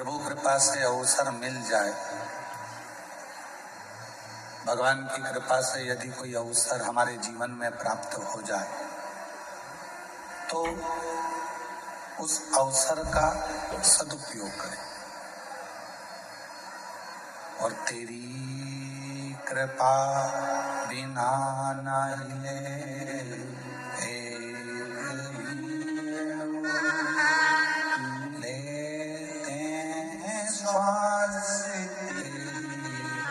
प्रभु कृपा से अवसर मिल जाए, भगवान की कृपा से यदि कोई अवसर हमारे जीवन में प्राप्त हो जाए तो उस अवसर का सदुपयोग करें। और तेरी कृपा बिना नहीं लेते हैं श्वास,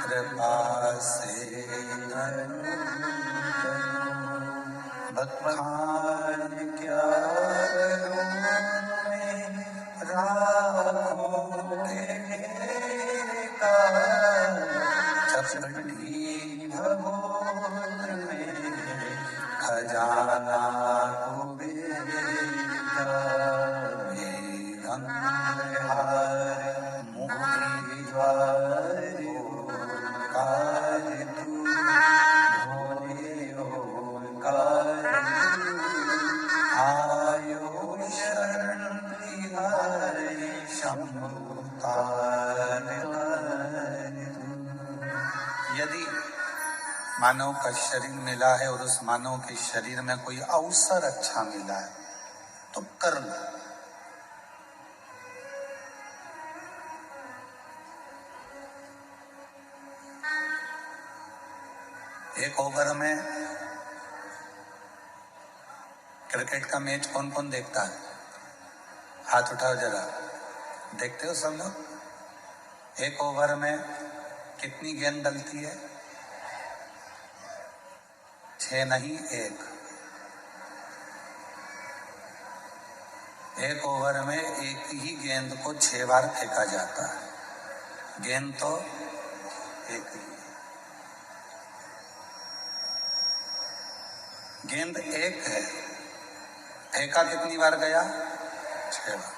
कृपा से बखान क्या करूं मैं राखों तेरे का, चपटी भगोर में खजाना कुबेरा, मोती ज्वार ओंकार तू, भोले ओंकार आयो शरण तिहारे, शंभु तार यदि मानव का शरीर मिला है और उस मानव के शरीर में कोई अवसर अच्छा मिला है तो कर लो। एक ओवर में क्रिकेट का मैच कौन कौन देखता है? हाथ उठाओ जरा। देखते हो सब लोग? एक ओवर में कितनी गेंद डलती है? 6 नहीं, एक ओवर में एक ही गेंद को 6 बार फेंका जाता है। गेंद तो एक ही, गेंद एक है, फेंका कितनी बार गया? 6 बार।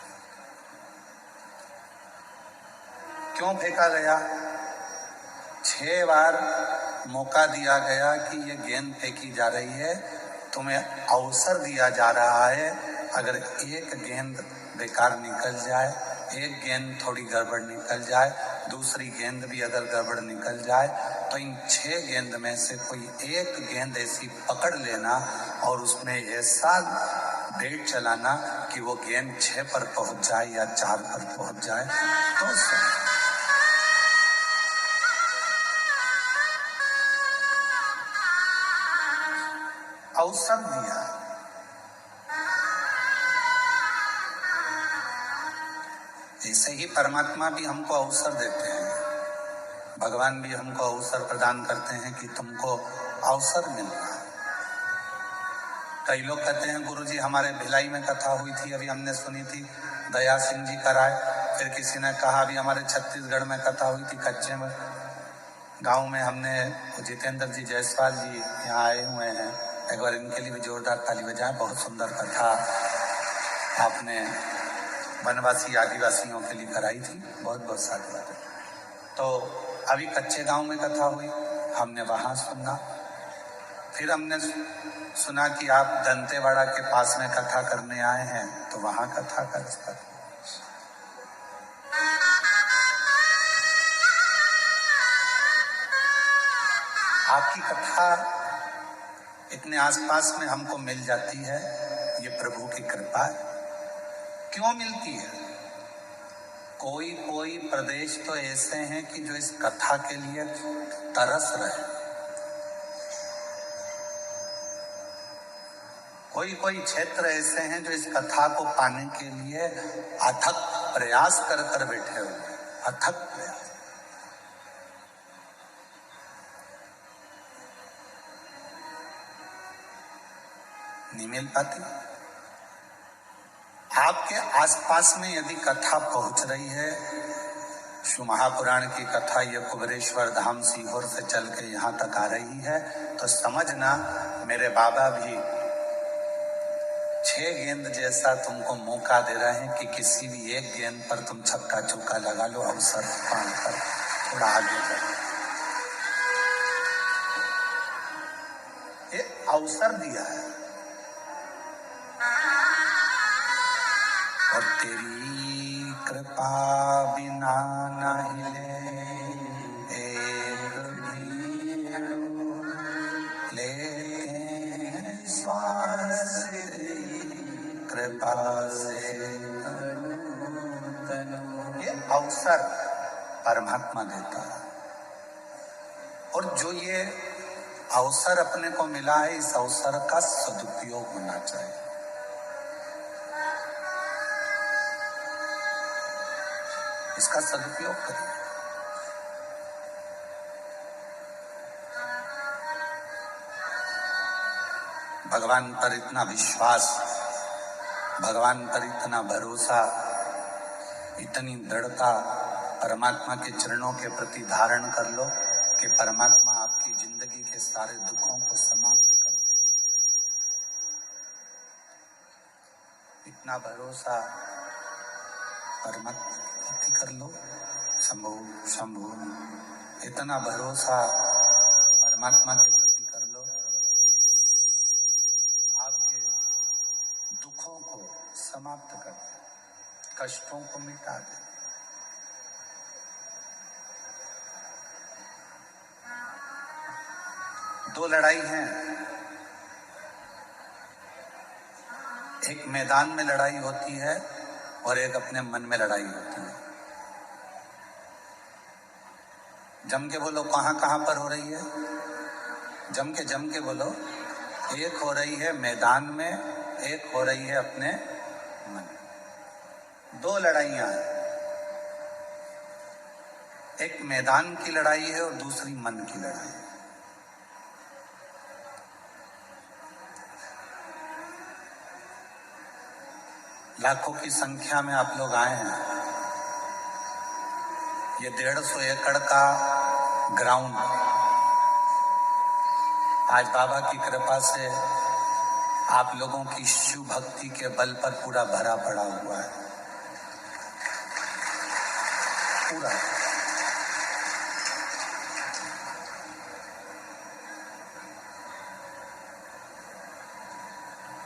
क्यों फेंका गया? 6 बार मौका दिया गया कि ये गेंद फेंकी जा रही है, तुम्हें अवसर दिया जा रहा है। अगर एक गेंद बेकार निकल जाए, एक गेंद थोड़ी गड़बड़ निकल जाए, दूसरी गेंद भी अगर गड़बड़ निकल जाए, तो इन 6 गेंद में से कोई एक गेंद ऐसी पकड़ लेना और उसमें ऐसा बेट चलाना कि वो गेंद 6 पर पहुंच जाए या 4 पर पहुंच जाए तो अवसर दिया। ऐसे ही परमात्मा भी हमको अवसर देते हैं, भगवान भी हमको अवसर प्रदान करते हैं कि तुमको अवसर मिल रहा है। कई लोग कहते हैं गुरुजी हमारे भिलाई में कथा हुई थी, अभी हमने सुनी थी, दया सिंह जी कराए। फिर किसी ने कहा अभी हमारे छत्तीसगढ़ में कथा हुई थी, कच्चे में गांव में हमने जितेंद्र जी जायसवाल जी यहाँ आए हुए हैं, एक बार इनके लिए भी जोरदार ताली बजाएं। बहुत सुंदर कथा आपने वनवासी आदिवासियों के लिए कराई थी, बहुत बहुत साधुवाद। तो अभी कच्चे गांव में कथा हुई, हमने वहां सुना। फिर हमने सुना कि आप दंतेवाड़ा के पास में कथा करने आए हैं, तो वहां कथा कर। आपकी कथा इतने आसपास में हमको मिल जाती है, ये प्रभु की कृपा है। क्यों मिलती है? कोई कोई प्रदेश तो ऐसे हैं कि जो इस कथा के लिए तरस रहे, कोई कोई क्षेत्र ऐसे हैं जो इस कथा को पाने के लिए अथक प्रयास कर कर बैठे हुए, अथक प्रयास। नहीं मिल पाती। आपके आसपास में यदि कथा पहुंच रही है, शिव महापुराण की कथा ये कुबरेश्वर धाम सीहोर से चल के यहाँ तक आ रही है, तो समझना मेरे बाबा भी 6 गेंद जैसा तुमको मौका दे रहे हैं कि किसी भी एक गेंद पर तुम छक्का चौका लगा लो, अवसर पाने पर थोड़ा आगे बढ़ो। ये अवसर दिया है। और तेरी कृपा बिना नहीं ले एक भी अणु, लेते हैं श्वास कृपा से तनु। ये अवसर परमात्मा देता है, और जो ये अवसर अपने को मिला है, इस अवसर का सदुपयोग होना चाहिए। इसका सदुपयोग करिए। भगवान पर इतना विश्वास, भगवान पर इतना भरोसा, इतनी दृढ़ता परमात्मा के चरणों के प्रति धारण कर लो कि परमात्मा आपकी जिंदगी के सारे दुखों को समाप्त कर दे। इतना भरोसा परमात्मा की प्रति कर लो। शंभु शंभु, इतना भरोसा परमात्मा के प्रति कर लो कि परमात्मा आपके दुखों को समाप्त कर दे, कष्टों को मिटा दे। दो लड़ाई हैं, एक मैदान में लड़ाई होती है और एक अपने मन में लड़ाई होती है। जम के बोलो, कहां कहां पर हो रही है? जम के बोलो। एक हो रही है मैदान में, एक हो रही है अपने मन में। दो लड़ाइयां हैं, एक मैदान की लड़ाई है और दूसरी मन की लड़ाई है। लाखों की संख्या में आप लोग आए हैं। ये 150 एकड़ का ग्राउंड आज बाबा की कृपा से आप लोगों की शिव भक्ति के बल पर पूरा भरा पड़ा हुआ है, पूरा।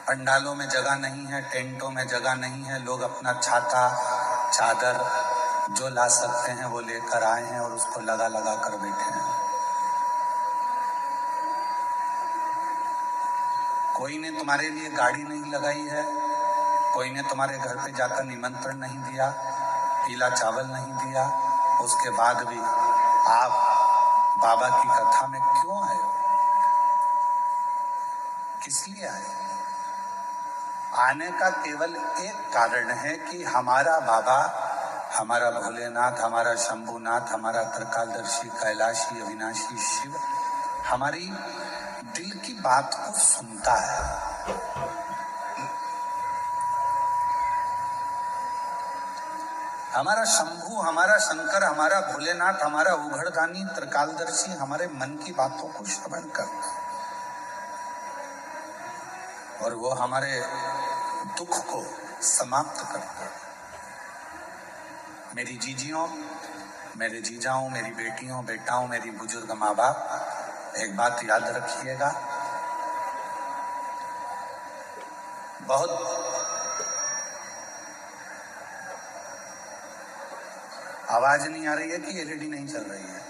पंडालों में जगह नहीं है, टेंटों में जगह नहीं है। लोग अपना छाता, चादर जो ला सकते हैं वो लेकर आए हैं और उसको लगा लगा कर बैठे हैं। कोई ने तुम्हारे लिए गाड़ी नहीं लगाई है, कोई ने तुम्हारे घर पे जाकर निमंत्रण नहीं दिया, पीला चावल नहीं दिया। उसके बाद भी आप बाबा की कथा में क्यों आए हो? किस लिए आए? आने का केवल एक कारण है कि हमारा बाबा, हमारा भोलेनाथ, हमारा शंभुनाथ, हमारा त्रिकालदर्शी, कैलाशी, अविनाशी शिव हमारी दिल की बात को सुनता है। हमारा शंभु, हमारा शंकर, हमारा भोलेनाथ, हमारा उघड़दानी त्रिकालदर्शी हमारे मन की बातों को श्रवण करता है और वो हमारे दुख को समाप्त करता है। मेरी जीजियों, मेरे जीजाओं, मेरी बेटियों, बेटाओं, मेरी बुजुर्ग माँ बाप, एक बात याद रखिएगा, बहुत आवाज नहीं आ रही है कि एलईडी नहीं चल रही है?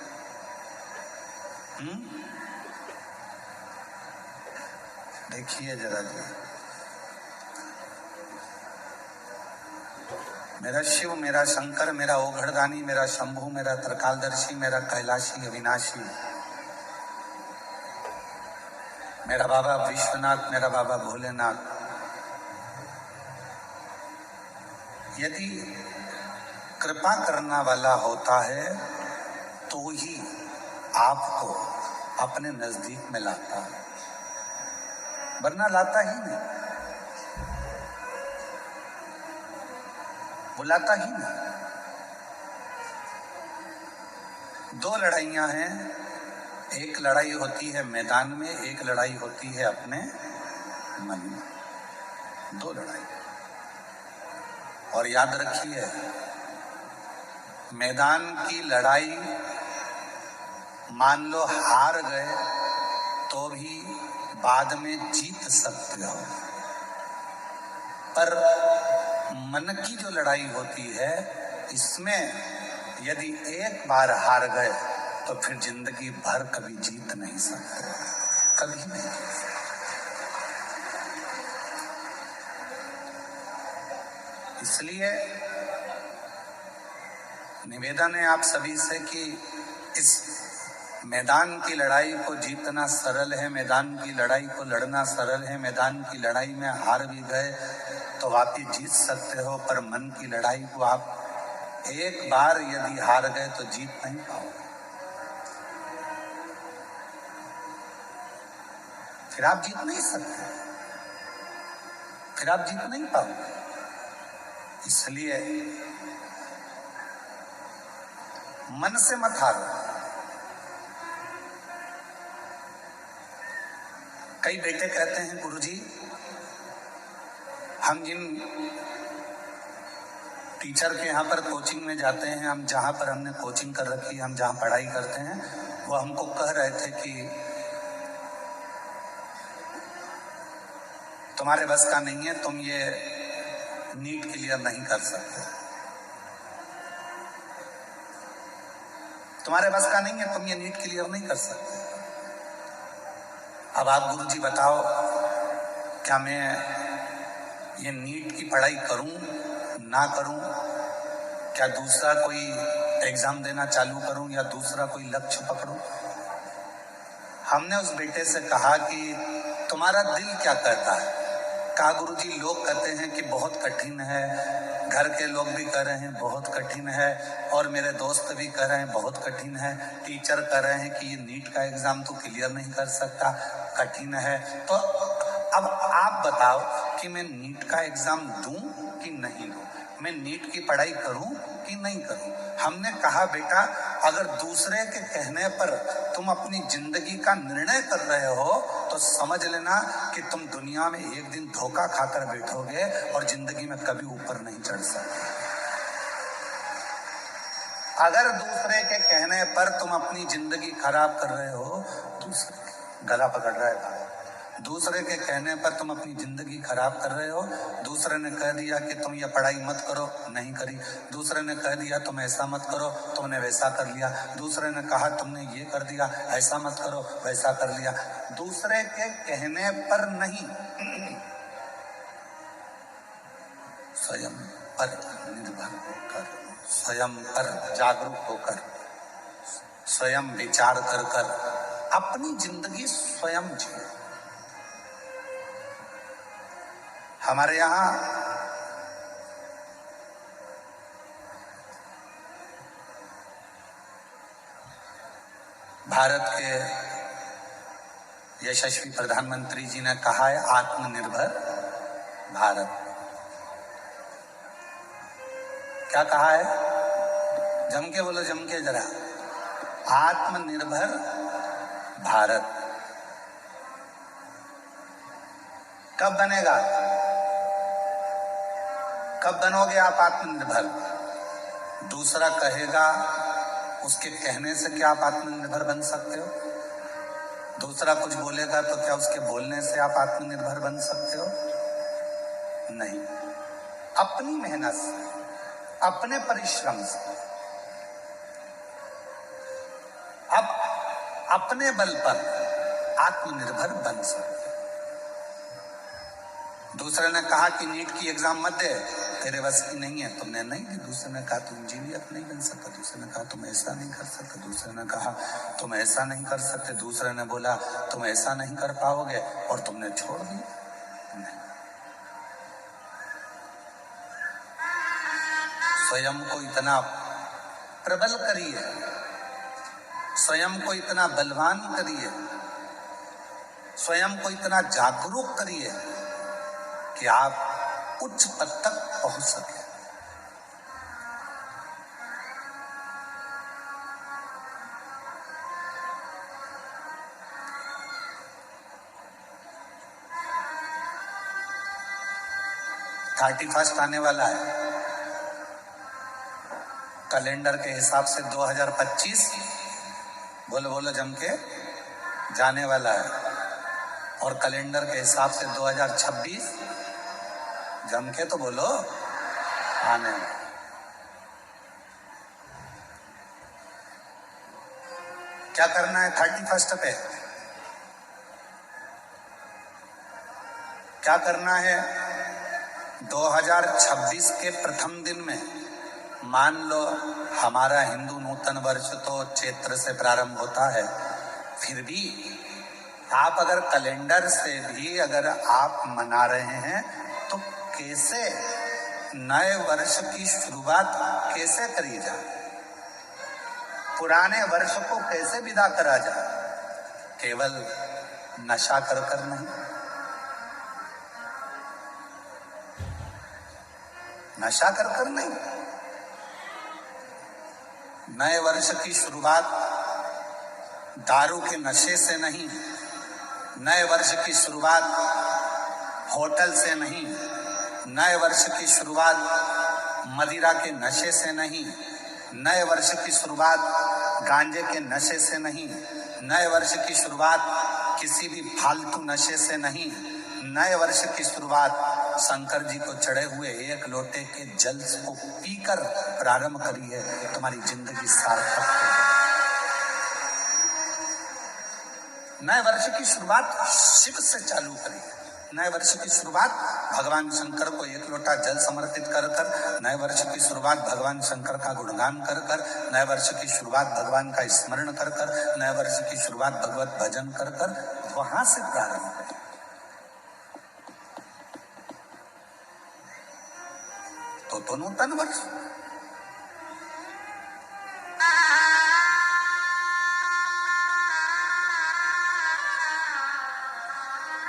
देखिए जरा जी, मेरा शिव, मेरा शंकर, मेरा ओघड़दानी, मेरा शंभु, मेरा त्रिकालदर्शी, मेरा कैलाशी, अविनाशी, मेरा बाबा विश्वनाथ, मेरा बाबा भोलेनाथ, यदि कृपा करना वाला होता है तो ही आपको अपने नजदीक में लाता है, वरना लाता ही नहीं, बुलाता ही नहीं। दो लड़ाइयां हैं, एक लड़ाई होती है मैदान में, एक लड़ाई होती है अपने मन में। दो लड़ाई। और याद रखिए, मैदान की लड़ाई मान लो हार गए तो भी बाद में जीत सकते हो, पर मन की जो लड़ाई होती है इसमें यदि एक बार हार गए तो फिर जिंदगी भर कभी जीत नहीं सकते, कभी नहीं। इसलिए निवेदन है आप सभी से कि इस मैदान की लड़ाई को जीतना सरल है, मैदान की लड़ाई को लड़ना सरल है। मैदान की लड़ाई में हार भी गए तो वापिस जीत सकते हो, पर मन की लड़ाई को आप एक बार यदि हार गए तो जीत नहीं पाओगे, फिर आप जीत नहीं सकते, फिर आप जीत नहीं पाओगे। इसलिए मन से मत हारो। कई बेटे कहते हैं गुरुजी, हम जिन टीचर के यहाँ पर कोचिंग में जाते हैं, हम जहाँ पर हमने कोचिंग कर रखी है, हम जहाँ पढ़ाई करते हैं, वो हमको कह रहे थे कि तुम्हारे बस का नहीं है, तुम ये नीट क्लियर नहीं कर सकते, तुम्हारे बस का नहीं है, तुम ये नीट क्लियर नहीं कर सकते। अब आप गुरुजी बताओ, क्या मैं ये नीट की पढ़ाई करूं ना करूं? क्या दूसरा कोई एग्जाम देना चालू करूं या दूसरा कोई लक्ष्य पकड़ूं? हमने उस बेटे से कहा कि तुम्हारा दिल क्या कहता है? कहा गुरुजी, लोग कहते हैं कि बहुत कठिन है, घर के लोग भी कह रहे हैं बहुत कठिन है, और मेरे दोस्त भी कह रहे हैं बहुत कठिन है, टीचर कह रहे हैं कि ये नीट का एग्जाम तो क्लियर नहीं कर सकता, कठिन है। तो अब आप बताओ कि मैं नीट का एग्जाम दूं कि नहीं दूं, मैं नीट की पढ़ाई करूं कि नहीं करूं? हमने कहा बेटा, अगर दूसरे के कहने पर तुम अपनी जिंदगी का निर्णय कर रहे हो तो समझ लेना कि तुम दुनिया में एक दिन धोखा खाकर बैठोगे और जिंदगी में कभी ऊपर नहीं चढ़ सकते। अगर दूसरे के कहने पर तुम अपनी जिंदगी खराब कर रहे हो, दूसरे गला पकड़ रहा है भाई, दूसरे के कहने पर तुम अपनी जिंदगी खराब कर रहे हो। दूसरे ने कह दिया कि तुम ये पढ़ाई मत करो, नहीं करी। दूसरे ने कह दिया तुम ऐसा मत करो, तुमने वैसा कर लिया। दूसरे ने कहा तुमने ये कर दिया, ऐसा मत करो, वैसा कर लिया। दूसरे के कहने पर नहीं, स्वयं पर निर्भर होकर, स्वयं पर जागरूक होकर, स्वयं विचार कर कर अपनी जिंदगी स्वयं जिए। हमारे यहाँ भारत के यशस्वी प्रधानमंत्री जी ने कहा है आत्मनिर्भर भारत। क्या कहा है? जम के बोलो, जम के जरा। आत्मनिर्भर भारत कब बनेगा? कब बनोगे आप आत्मनिर्भर? दूसरा कहेगा, उसके कहने से क्या आप आत्मनिर्भर बन सकते हो? दूसरा कुछ बोलेगा तो क्या उसके बोलने से आप आत्मनिर्भर बन सकते हो? नहीं। अपनी मेहनत से, अपने परिश्रम से, अब अपने बल पर आत्मनिर्भर बन सकते। दूसरे ने कहा कि नीट की एग्जाम मत दे, तेरे बस की नहीं है, तुमने नहीं दी। दूसरे ने कहा तुम इंजीनियर नहीं बन सकता। दूसरे ने कहा तुम ऐसा नहीं कर सकते। दूसरे ने कहा तुम ऐसा नहीं कर सकते। दूसरे ने बोला तुम ऐसा नहीं कर पाओगे, और तुमने छोड़ दिया। स्वयं को इतना प्रबल करिए, स्वयं को इतना बलवान करिए, स्वयं को इतना जागरूक करिए कि आप उच्च पद तक पहुंच सके। थर्टी फर्स्ट आने वाला है, कैलेंडर के हिसाब से 2025 बोलो बोलो जम के जाने वाला है, और कैलेंडर के हिसाब से 2026 जम के तो बोलो आने। क्या करना है 31 पे? क्या करना है 2026 के प्रथम दिन में? मान लो हमारा हिंदू नूतन वर्ष तो चैत्र से प्रारंभ होता है, फिर भी आप अगर कैलेंडर से भी अगर आप मना रहे हैं तो कैसे नए वर्ष की शुरुआत कैसे करी जाए, पुराने वर्ष को कैसे विदा करा जाए? केवल नशा कर कर नहीं, नशा कर कर नहीं। नए वर्ष की शुरुआत दारू के नशे से नहीं, नए वर्ष की शुरुआत होटल से नहीं, नए वर्ष की शुरुआत मदिरा के नशे से नहीं, नए वर्ष की शुरुआत गांजे के नशे से नहीं, नए वर्ष की शुरुआत किसी भी फालतू नशे से नहीं, नए वर्ष की शुरुआत शंकर जी को चढ़े हुए एक लोटे के जल को पीकर प्रारंभ करी है, तुम्हारी जिंदगी सार्थक है। नए वर्ष की शुरुआत शिव से चालू करी, नए वर्ष की शुरुआत भगवान शंकर को एक लोटा जल समर्पित कर कर, नए वर्ष की शुरुआत भगवान शंकर का गुणगान कर कर, नए वर्ष की शुरुआत भगवान का स्मरण कर कर, नए वर्ष की शुरुआत भगवत भजन कर कर, वहां से प्रारंभ करें। तो नूतन वर्ष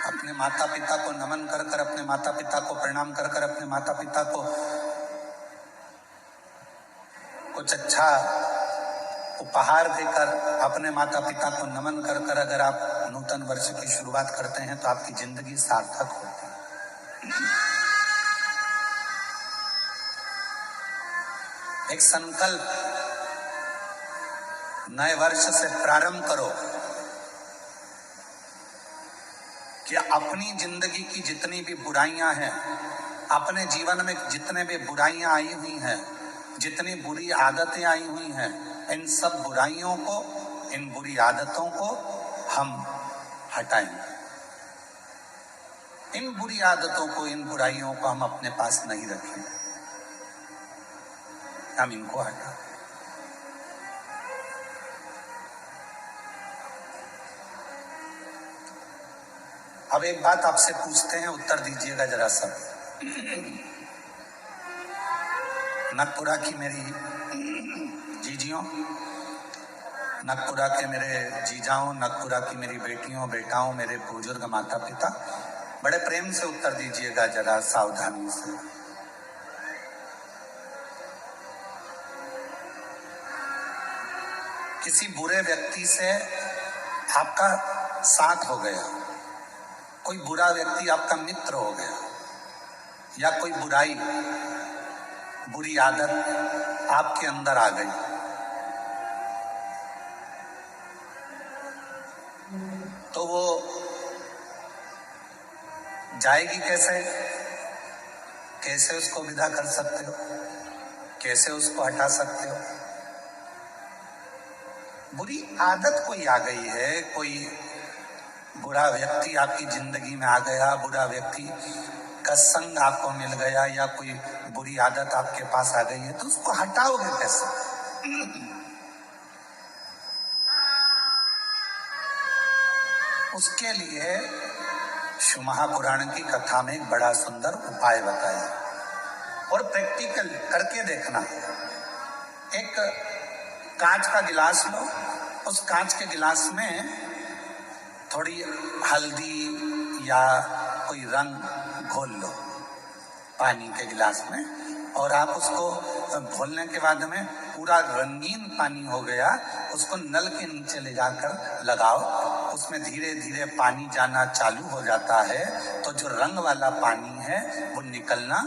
अपने माता पिता को नमन कर कर, अपने माता पिता को प्रणाम कर कर, अपने माता पिता को कुछ अच्छा उपहार देकर, अपने माता पिता को नमन कर कर अगर आप नूतन वर्ष की शुरुआत करते हैं तो आपकी जिंदगी सार्थक होती है। एक संकल्प नए वर्ष से प्रारंभ करो कि अपनी जिंदगी की जितनी भी बुराइयां हैं, अपने जीवन में जितने भी बुराइयां आई हुई हैं, जितनी बुरी आदतें आई हुई हैं, इन सब बुराइयों को, इन बुरी आदतों को हम हटाएंगे। इन बुरी आदतों को, इन बुराइयों को हम अपने पास नहीं रखेंगे, हम इनको हटा। अब एक बात आपसे पूछते हैं, उत्तर दीजिएगा जरा सब। नागपुरा की मेरी जीजियों, नागपुरा के मेरे जीजाओं, नागपुरा की मेरी बेटियों बेटाओं, मेरे बुजुर्ग माता पिता, बड़े प्रेम से उत्तर दीजिएगा जरा, सावधानी से। किसी बुरे व्यक्ति से आपका साथ हो गया, कोई बुरा व्यक्ति आपका मित्र हो गया, या कोई बुराई, बुरी आदत आपके अंदर आ गई, तो वो जाएगी कैसे? कैसे उसको विदा कर सकते हो? कैसे उसको हटा सकते हो? बुरी आदत कोई आ गई है, कोई बुरा व्यक्ति आपकी जिंदगी में आ गया, बुरा व्यक्ति का संग आपको मिल गया, या कोई बुरी आदत आपके पास आ गई है, तो उसको हटाओगे कैसे? उसके लिए शिव महापुराण की कथा में एक बड़ा सुंदर उपाय बताया, और प्रैक्टिकल करके देखना। एक कांच का गिलास लो, उस कांच के गिलास में थोड़ी हल्दी या कोई रंग घोल लो पानी के गिलास में, और आप उसको घोलने के बाद में पूरा रंगीन पानी हो गया, उसको नल के नीचे ले जाकर लगाओ, उसमें धीरे धीरे पानी जाना चालू हो जाता है, तो जो रंग वाला पानी है वो निकलना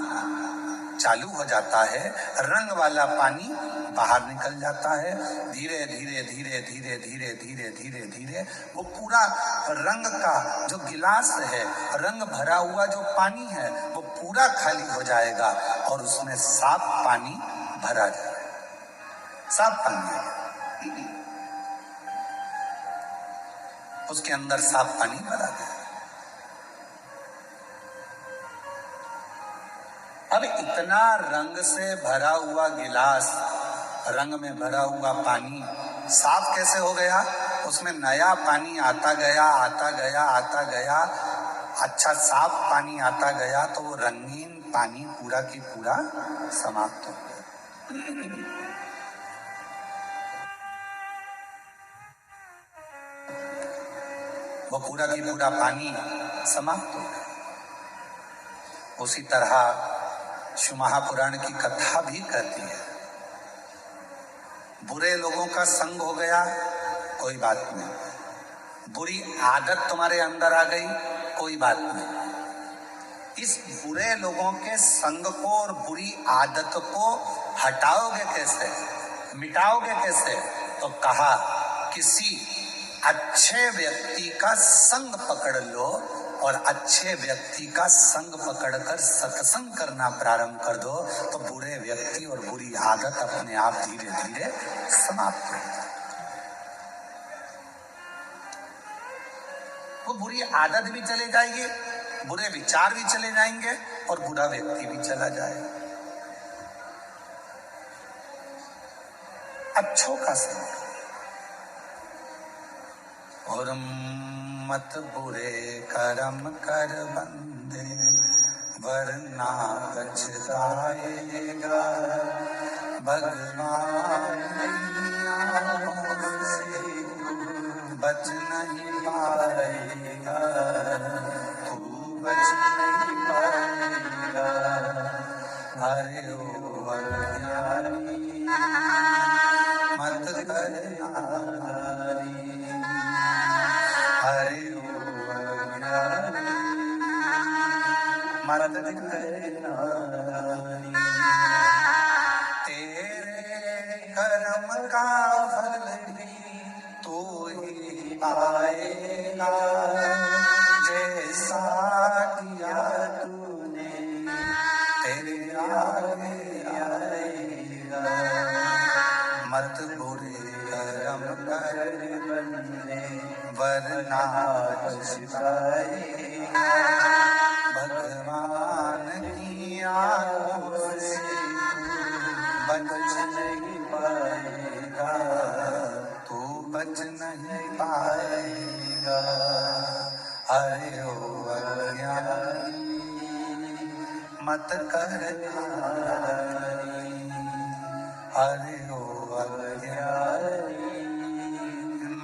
चालू हो जाता है, रंग वाला पानी बाहर निकल जाता है। धीरे धीरे धीरे धीरे धीरे धीरे धीरे धीरे वो पूरा रंग का जो गिलास है, रंग भरा हुआ जो पानी है, वो पूरा खाली हो जाएगा, और उसमें साफ पानी भरा जाएगा, साफ पानी है। उसके अंदर साफ पानी भरा गया। अब इतना रंग से भरा हुआ गिलास, रंग में भरा हुआ पानी साफ कैसे हो गया? उसमें नया पानी आता गया आता गया आता गया, अच्छा साफ पानी आता गया तो वो रंगीन पानी पूरा की पूरा समाप्त हो गया। वो पूरा की पूरा पानी समाप्त हो गया। उसी तरह शिव महापुराण की कथा भी कहती है, बुरे लोगों का संग हो गया, कोई बात नहीं। बुरी आदत तुम्हारे अंदर आ गई, कोई बात नहीं। इस बुरे लोगों के संग को और बुरी आदत को हटाओगे कैसे, मिटाओगे कैसे? तो कहा किसी अच्छे व्यक्ति का संग पकड़ लो और अच्छे व्यक्ति का संग पकड़कर सत्संग करना प्रारंभ कर दो, तो बुरे व्यक्ति और बुरी आदत अपने आप धीरे धीरे समाप्त हो जाए। वो बुरी आदत भी चले जाएगी, बुरे विचार भी चले जाएंगे और बुरा व्यक्ति भी चला जाएगा। अच्छों का संग। और मत बुरे कर्म कर बंदे, वरना पछताएगा, भगवान से बच नहीं पाएगा, तू बच नहीं पाएगा। अरे ओ अज्ञानी मत करना नारी, अरे ओ अज्ञानी मत करना नारी। तेरे कर्म का फल भी तू ही पाएगा, जैसा किया तूने तेरे आगे आएगा। मत बुरे कर्म कर बंदे, वरना पछताएगा, भगवान की आंखों से बच नहीं पाएगा, तू बच नहीं पाएगा। अरे ओ अज्ञानी मत करना नारी, अरे ओ अज्ञानी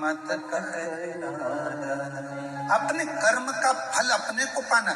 मत करना नारी। अपने कर्म का फल अपने को पाना।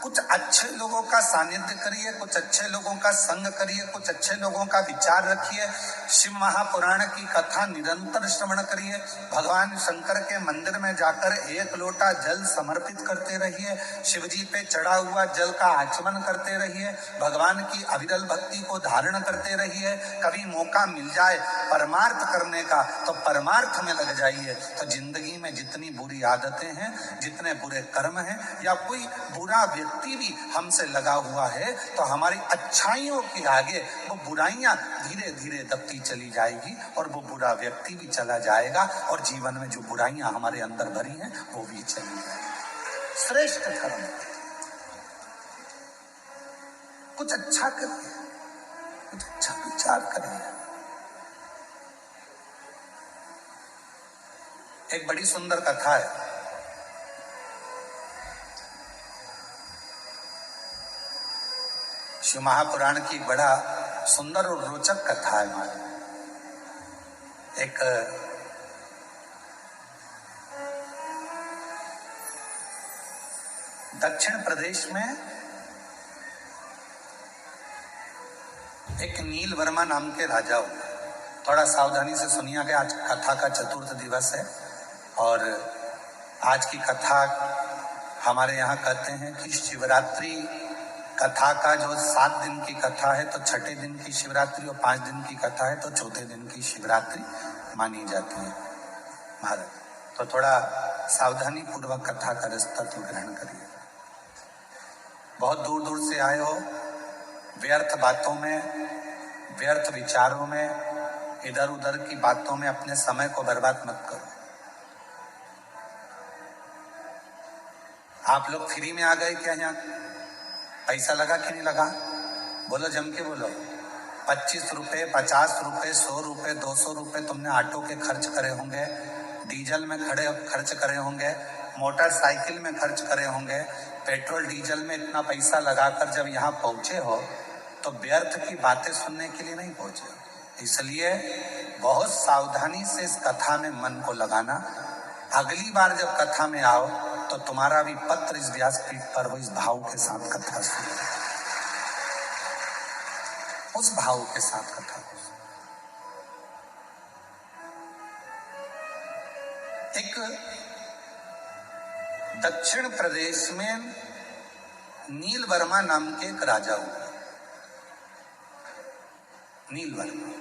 कुछ अच्छे लोगों का सानिध्य करिए, कुछ अच्छे लोगों का संग करिए, कुछ अच्छे लोगों का विचार रखिए, शिव महापुराण की कथा निरंतर श्रवण करिए, भगवान शंकर के मंदिर में जाकर एक लोटा जल समर्पित करते रहिए, शिव जी पे चढ़ा हुआ जल का आचमन करते रहिए, भगवान की अविरल भक्ति को धारण करते रहिए। कभी मौका मिल जाए परमार्थ करने का तो परमार्थ में लग जाइए। तो जिंदगी में जितनी बुरी आदतें हैं, जितने बुरे कर्म हैं, या कोई बुरा व्यक्ति भी हमसे लगा हुआ है, तो हमारी अच्छाइयों के आगे वो बुराइयां धीरे धीरे दबती चली जाएगी और वो बुरा व्यक्ति भी चला जाएगा और जीवन में जो बुराइयां हमारे अंदर भरी हैं वो भी चली जाएगी। श्रेष्ठ कर्म, कुछ अच्छा करिए, कुछ अच्छा विचार करिए। एक बड़ी सुंदर कथा है। शिव महापुराण की बड़ा सुंदर और रोचक कथा है हमारी। एक दक्षिण प्रदेश में एक नील वर्मा नाम के राजा हुए। थोड़ा सावधानी से सुनिएगा, आज कथा का चतुर्थ दिवस है और आज की कथा हमारे यहाँ कहते हैं कि शिवरात्रि कथा का जो 7 दिन की कथा है तो छठे दिन की शिवरात्रि और 5 दिन की कथा है तो चौथे दिन की शिवरात्रि मानी जाती है महाराज। तो थोड़ा सावधानी पूर्वक कथा का तत्व ग्रहण करिए। बहुत दूर दूर से आए हो, व्यर्थ बातों में, व्यर्थ विचारों में, इधर उधर की बातों में अपने समय को बर्बाद मत करो। आप लोग फ्री में आ गए क्या? यहाँ पैसा लगा कि नहीं लगा? बोलो, जम के बोलो। 25 रुपए, 50 रुपए, 100 रुपए, 200 रुपए तुमने ऑटो के खर्च करे होंगे, डीजल में खर्च करे होंगे, मोटरसाइकिल में खर्च करे होंगे, पेट्रोल डीजल में इतना पैसा लगाकर जब यहाँ पहुंचे हो तो व्यर्थ की बातें सुनने के लिए नहीं पहुंचे। इसलिए बहुत सावधानी से इस कथा में मन को लगाना। अगली बार जब कथा में आओ तो तुम्हारा भी पत्र इस व्यासपीठ पर हो, इस भाव के साथ कथा सुनो, उस भाव के साथ कथा। एक दक्षिण प्रदेश में नील वर्मा नाम के एक राजा हुए। नील वर्मा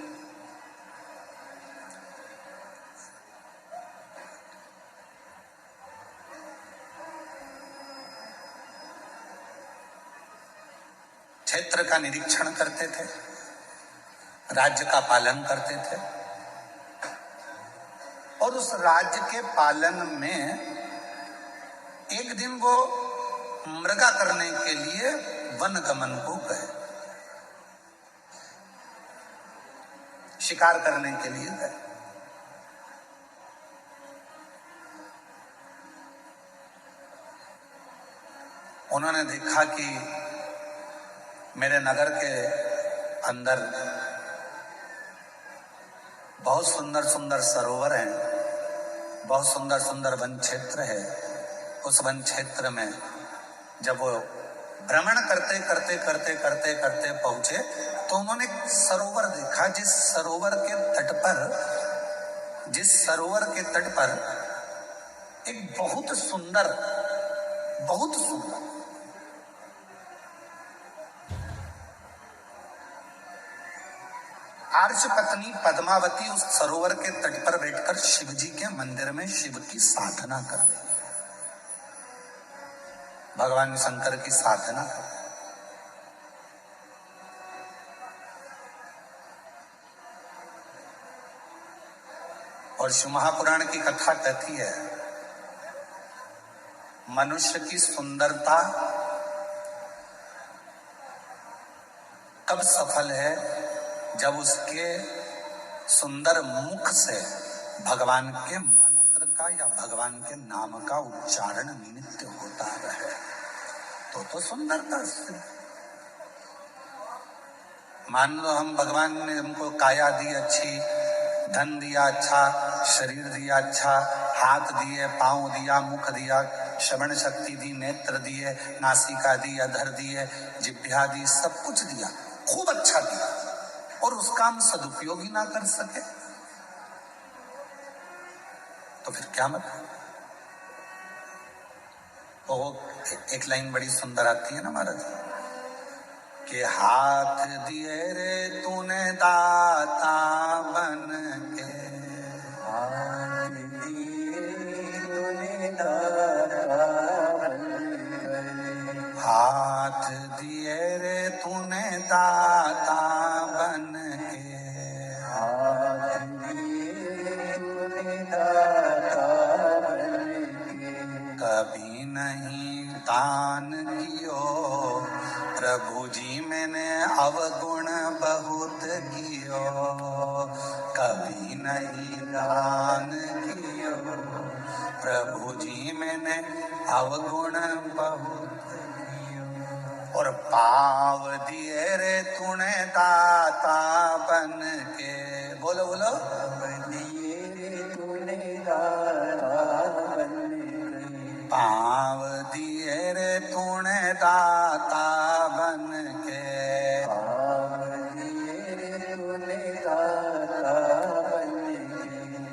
क्षेत्र का निरीक्षण करते थे, राज्य का पालन करते थे, और उस राज्य के पालन में एक दिन वो मृगा करने के लिए वन गमन को गए, शिकार करने के लिए गए। उन्होंने देखा कि मेरे नगर के अंदर बहुत सुंदर सुंदर सरोवर हैं, बहुत सुंदर सुंदर वन क्षेत्र है। उस वन क्षेत्र में जब वो भ्रमण करते करते करते करते करते पहुंचे तो उन्होंने एक सरोवर देखा, जिस सरोवर के तट पर एक बहुत सुंदर आर्ष पत्नी पद्मावती उस सरोवर के तट पर बैठकर शिव जी के मंदिर में शिव की साधना कर रही, भगवान शंकर की साधना कर रही। और शिव महापुराण की कथा कहती है, मनुष्य की सुंदरता कब सफल है? जब उसके सुंदर मुख से भगवान के मंत्र का या भगवान के नाम का उच्चारण नित्य होता रहे, तो सुंदरता से। मान लो हम भगवान ने हमको काया दी अच्छी, धन दिया अच्छा, शरीर दिया अच्छा, हाथ दिए, पांव दिया, मुख दिया, श्रवण शक्ति दी, नेत्र दिए, नासिका दी, अधर दिए, जिह्वा दी, सब कुछ दिया, खूब अच्छा दिया, और उसका हम सदुपयोग ही ना कर सके तो फिर क्या मतलब? तो एक लाइन बड़ी सुंदर आती है ना महाराज, कि हाथ दिए रे तूने दाता बन के, हाथ दिए तूने दाता बन के, हाथ दिए रे तूने दाता बन के, हाथ दिए तूने दाता बन के, कभी नहीं दान कियो प्रभु जी मैंने अवगुण बहुत कियो, कभी नहीं दान कियो प्रभु जी मैंने अवगुण बहुत कियो, और पाव दिए रे तूने दाता बन के, बोलो बोलो, दिए रे तूने दाता बन के, पाव दिए रे तूने दाता बन के, पाव दिए रे तूने दाता बन के,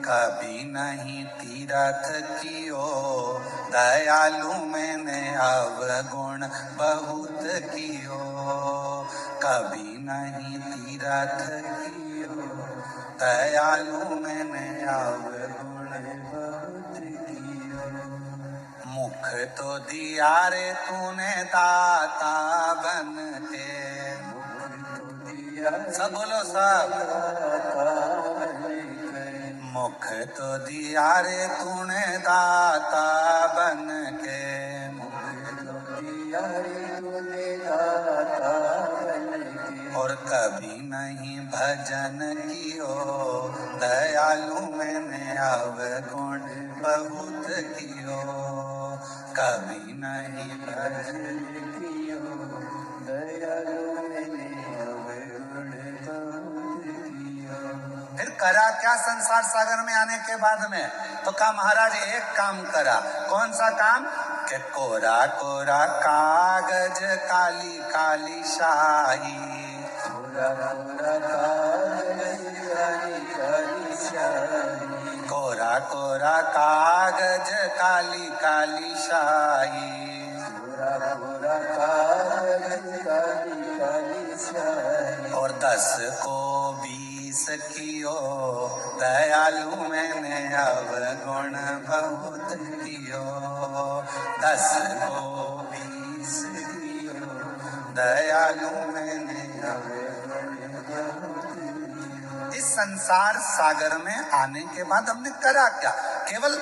कभी नहीं तीरथ कियो दयालु मैंने अवगुण बहुत कियो, कभी नहीं तीरथ कियो दयालु मैंने अवगुण बहुत कियो, मुख तो दिया रे तूने दाता बन के, सब बोलो सब, मुख तो दिया रे तूने दाता बन के, मुख और कभी नहीं भजन कियो दयालु मैंने अवगुण बहुत कियो। कभी नहीं भजन कियो दयालु मैंने अवगुण बहुत कियो। फिर करा क्या संसार सागर में आने के बाद में? तो कहा महाराज एक काम करा। कौन सा काम? कि कोरा कोरा कागज काली काली शाही, कोरा कोरा कागज काली काली शाही, कोरा कोरा कागज काली काली शाही, कोरा कोरा कागज काली काली शाही। और 10 को 20 कियो दयालु मैंने अवगुण बहुत कियो। 10 को 20 कियो दयालु मैंने अवगुण बहुत कियो। इस संसार सागर में आने के बाद हमने करा क्या? केवल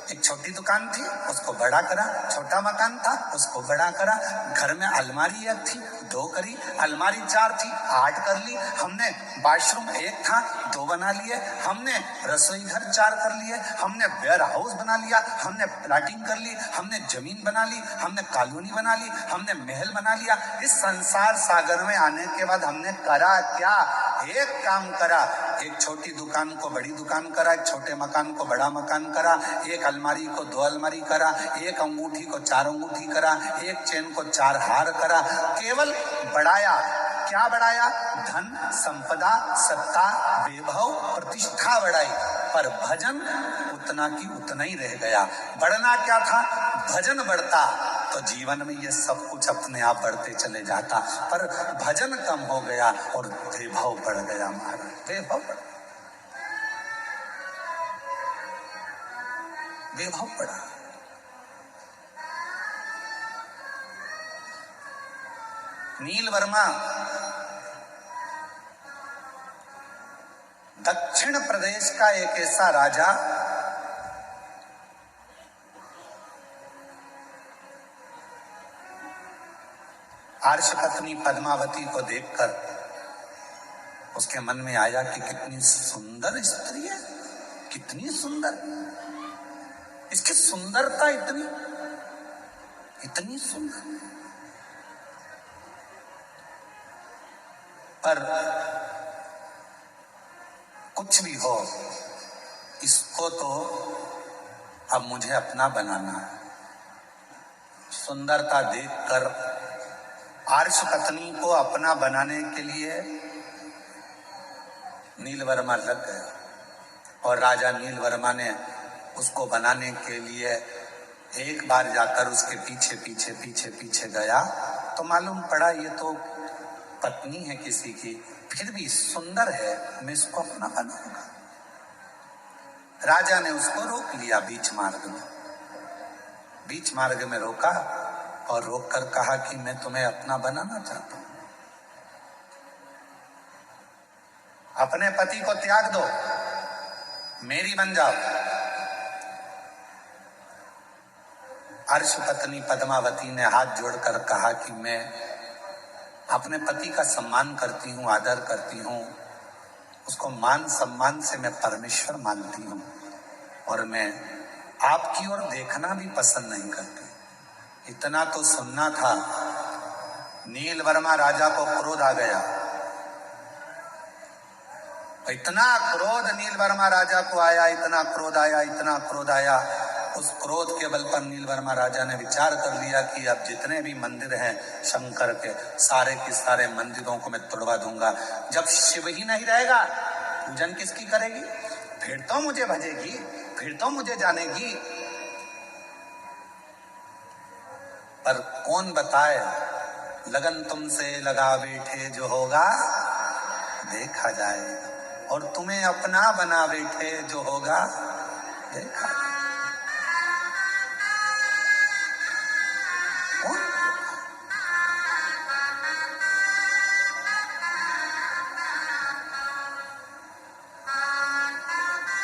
एक छोटी दुकान थी, उसको बड़ा करा। छोटा मकान था, उसको बड़ा करा। घर में अलमारी एक थी, 2 करी। अलमारी 4 थी, 8 कर ली हमने। वॉशरूम 1 था, 2 बना लिए हमने। रसोई घर 4 कर लिए हमने। वेयर हाउस बना लिया हमने। प्लाटिंग कर ली हमने। जमीन बना ली हमने। कॉलोनी बना ली हमने। महल बना लिया। इस संसार सागर में आने के बाद हमने करा क्या? एक काम करा। एक छोटी दुकान को बड़ी दुकान करा, एक छोटे मकान को बड़ा मकान करा, एक अलमारी को 2 अलमारी करा, एक अंगूठी को 4 अंगूठी करा, एक चेन को 4 हार करा। केवल बढ़ाया। क्या बढ़ाया? धन, संपदा, सत्ता, वैभव, प्रतिष्ठा बढ़ाई। पर भजन उतना की उतना ही रह गया। बढ़ना क्या था? भजन बढ़ता तो जीवन में ये सब कुछ अपने आप बढ़ते चले जाता। पर भजन कम हो गया और वैभव बढ़ गया। महाराज वैभव बढ़ा। नील वर्मा दक्षिण प्रदेश का एक ऐसा राजा, आर्षपत्नी पद्मावती को देखकर उसके मन में आया कि कितनी सुंदर स्त्री है, कितनी सुंदर। इसकी सुंदरता इतनी इतनी सुंदर। पर कुछ भी हो, इसको तो अब मुझे अपना बनाना है। सुंदरता देखकर आर्षपत्नी को अपना बनाने के लिए नीलवर्मा लग गया। और राजा नीलवर्मा ने उसको बनाने के लिए एक बार जाकर उसके पीछे पीछे पीछे पीछे गया तो मालूम पड़ा ये तो पत्नी है किसी की, फिर भी सुंदर है, मैं इसको अपना बनाऊंगा। राजा ने उसको रोक लिया बीच मार्ग में। बीच मार्ग में रोका और रोककर कहा कि मैं तुम्हें अपना बनाना चाहता हूं। अपने पति को त्याग दो, मेरी बन जाओ। आर्षपत्नी पद्मावती ने हाथ जोड़कर कहा कि मैं अपने पति का सम्मान करती हूँ, आदर करती हूँ, उसको मान सम्मान से मैं परमेश्वर मानती हूँ और मैं आपकी ओर देखना भी पसंद नहीं करती। इतना तो सुनना था। नीलवर्मा राजा को क्रोध आ गया। इतना क्रोध नीलवर्मा राजा को आया, इतना क्रोध आया, इतना क्रोध आया। उस क्रोध के बल पर नीलवर्मा राजा ने विचार कर लिया कि अब जितने भी मंदिर हैं शंकर के सारे मंदिरों को मैं तोड़वा दूंगा। जब शिव ही नहीं रहेगा, पूजन किसकी करेगी? फिर तो मुझे भजेगी, फिर तो मुझे जानेगी। पर कौन बताए, लगन तुमसे लगा बैठे जो होगा देखा जाएगा, और तुम्हें अपना बना बैठे जो होगा देखा।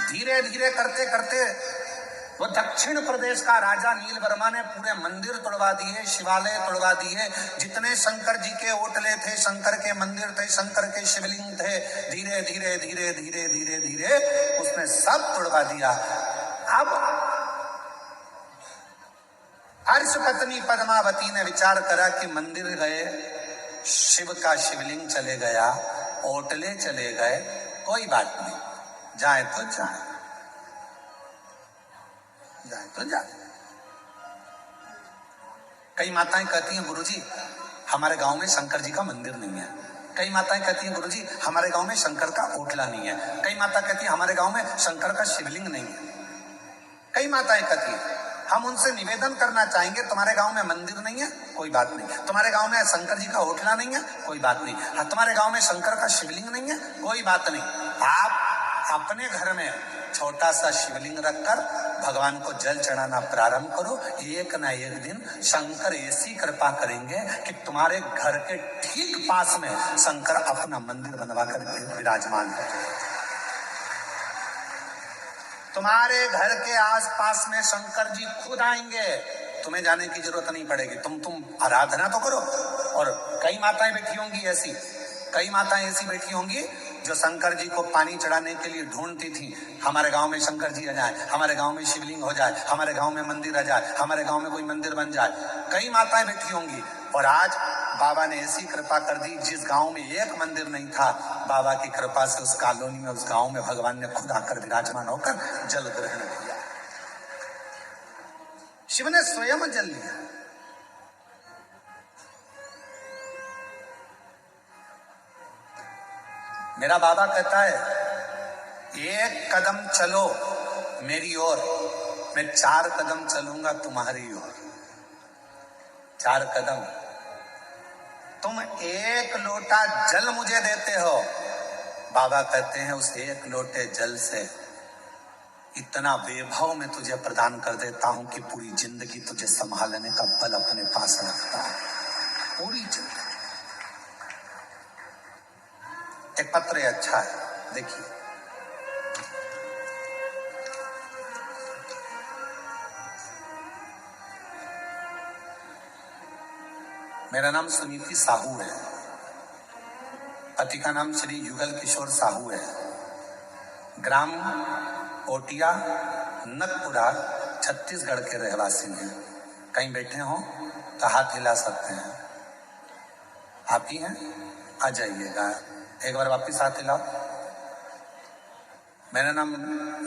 धीरे धीरे करते करते वो दक्षिण प्रदेश का राजा नील वर्मा ने पूरे मंदिर तोड़वा दिए, शिवालय तोड़वा दिए, जितने शंकर जी के ओटले थे, शंकर के मंदिर थे, शंकर के शिवलिंग थे, धीरे धीरे धीरे धीरे धीरे धीरे उसने सब तोड़वा दिया। अब हर्ष पत्नी पद्मावती ने विचार करा कि मंदिर गए, शिव का शिवलिंग चले गया, ओटले चले गए, कोई बात नहीं, जाए तो जाए, जाए तो जाए। कई माताएं कहती हैं गुरुजी हमारे गांव में शंकर जी का मंदिर नहीं है। कई माताएं कहती हैं गुरुजी हमारे गांव में शंकर का ओटला नहीं है। कई माता कहती है हमारे गांव में शंकर का शिवलिंग नहीं है। कई माताएं कहती हैं हम उनसे निवेदन करना चाहेंगे, तुम्हारे गांव में मंदिर नहीं है, कोई बात नहीं, तुम्हारे गांव में शंकर जी का ओटला नहीं है, कोई बात नहीं, तुम्हारे गांव में शंकर का शिवलिंग नहीं है, कोई बात नहीं, आप अपने घर में छोटा सा शिवलिंग रखकर भगवान को जल चढ़ाना प्रारंभ करो। एक ना एक दिन शंकर ऐसी कृपा करेंगे कि तुम्हारे घर के ठीक पास में शंकर अपना मंदिर बनवा कर विराजमान करेंगे। तुम्हारे घर के आसपास में शंकर जी खुद आएंगे, तुम्हें जाने की जरूरत नहीं पड़ेगी, तुम आराधना तो करो। और कई माताएं बैठी होंगी ऐसी, कई माताएं ऐसी बैठी होंगी जो शंकर जी को पानी चढ़ाने के लिए ढूंढती थी, हमारे गांव में शंकर जी आ जाए, हमारे गांव में शिवलिंग हो जाए, हमारे गांव में मंदिर आ जाए, हमारे गांव में कोई मंदिर बन जाए। कई माताएं बैठी होंगी। और आज बाबा ने ऐसी कृपा कर दी, जिस गांव में एक मंदिर नहीं था, बाबा की कृपा से उस कॉलोनी में, उस गांव में भगवान ने खुद आकर विराजमान होकर जल ग्रहण किया। शिव ने स्वयं जल लिया। मेरा बाबा कहता है एक कदम चलो मेरी ओर, मैं 4 कदम चलूंगा तुम्हारी ओर। 4 कदम। तुम 1 लोटा जल मुझे देते हो, बाबा कहते हैं उस 1 लोटे जल से इतना वैभव मैं तुझे प्रदान कर देता हूं कि पूरी जिंदगी तुझे संभालने का बल अपने पास रखता है, पूरी जिंदगी। एक पत्र अच्छा है, देखिए। मेरा नाम सुनीति साहू है, पति का नाम श्री युगल किशोर साहू है, ग्राम ओटिया नकपुरा छत्तीसगढ़ के रहवासी हैं। कहीं बैठे हो तो हाथ हिला सकते हैं। आप ही हैं, आ जाइएगा, एक बार वापिस हाथ हिलाओ। मेरा नाम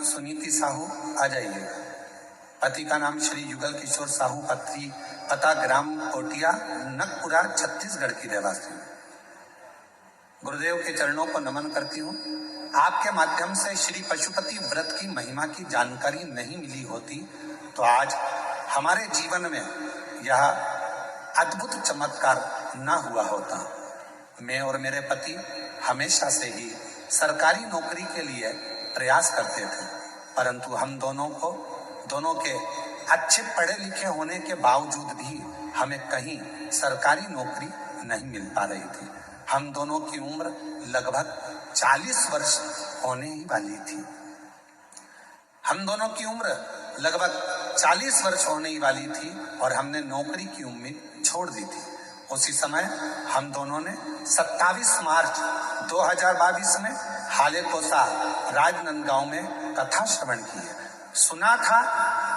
सुनीति साहू, आ जाइएगा। पति का नाम श्री युगल किशोर साहू, पता ग्राम कोटिया नकपुरा छत्तीसगढ़ की रहवासी। गुरुदेव के चरणों को नमन करती हूँ। आपके माध्यम से श्री पशुपति व्रत की महिमा की जानकारी नहीं मिली होती तो आज हमारे जीवन में यह अद्भुत चमत्कार न हुआ होता। मैं और मेरे पति हमेशा से ही सरकारी नौकरी के लिए प्रयास करते थे, परंतु हम दोनों के अच्छे पढ़े लिखे होने के बावजूद भी हमें कहीं सरकारी नौकरी नहीं मिल पा रही थी। हम दोनों की उम्र लगभग 40 वर्ष होने ही वाली थी। हम दोनों की उम्र लगभग 40 वर्ष होने ही वाली थी और हमने नौकरी की उम्मीद छोड़ दी थी। उसी समय हम दोनों ने 27 मार्च 2022 में हालेकोसा राजनांदगांव में कथा श्रवण की है। सुना था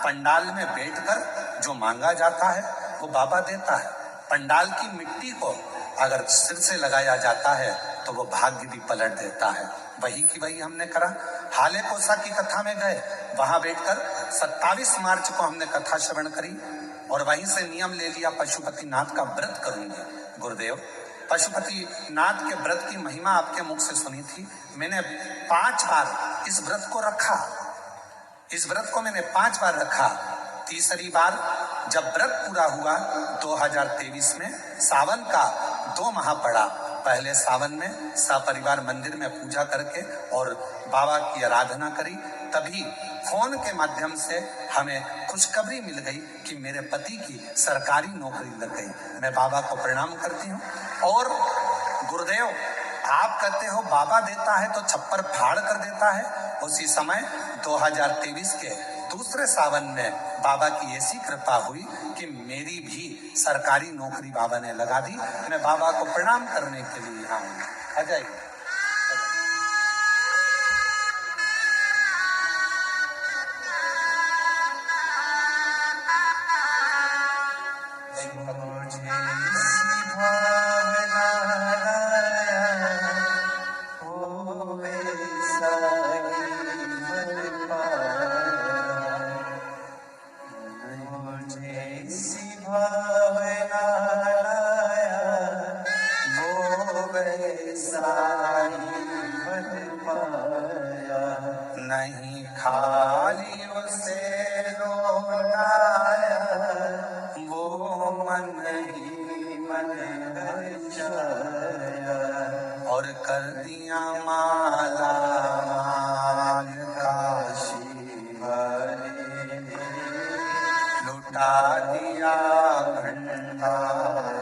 पंडाल में बैठकर जो मांगा जाता है वो बाबा देता है। पंडाल की मिट्टी को अगर सिर से लगाया जाता है तो वो भाग्य भी पलट देता है। वही की वही हमने करा। हालेकोसा की कथा में गए, वहां बैठकर 27 मार्च को हमने कथा श्रवण करी और वहीं से नियम ले लिया पशुपति नाथ का व्रत करूंगी। गुरुदेव, पशुपति नाथ के व्रत की महिमा आपके मुख से सुनी थी। मैंने 5 बार इस व्रत को रखा। इस व्रत को मैंने 5 बार रखा। तीसरी बार जब व्रत पूरा हुआ 2023 में, सावन का 2 माह पड़ा। पहले सावन में सपरिवार मंदिर में पूजा करके और बाबा की आराधना करी, तभी फोन के माध्यम से हमें खुशखबरी मिल गई कि मेरे पति की सरकारी नौकरी लग गई। मैं बाबा को प्रणाम करती हूँ। और गुरुदेव, आप कहते हो बाबा देता है तो छप्पर फाड़ कर देता है। उसी समय 2023 के दूसरे सावन में बाबा की ऐसी कृपा हुई कि मेरी भी सरकारी नौकरी बाबा ने लगा दी। मैं बाबा को प्रणाम करने के लिए यहाँ हूँ। आ जाइए। नहीं खाली उसे लौटाया, वो मन ही मन बचाया, और कर दिया माला माल काशी वाले, लुटा दिया भंडार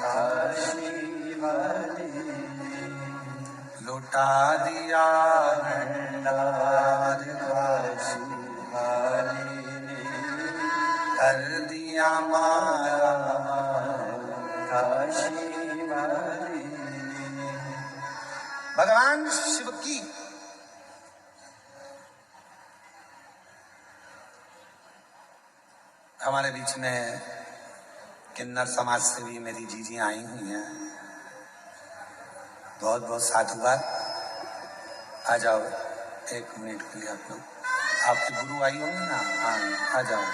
काशी वाले, लुटा दिया भंडार काशी वाले, कर दिया माला काशी वाले। भगवान शिव की हमारे बीच में किन्नर समाज से भी मेरी जीजियां आई हुई हैं। बहुत बहुत साधुवाद। आ जाओ 1 मिनट के लिए आप लोग। आपकी गुरु आई होंगी ना? हाँ, आ जाओ।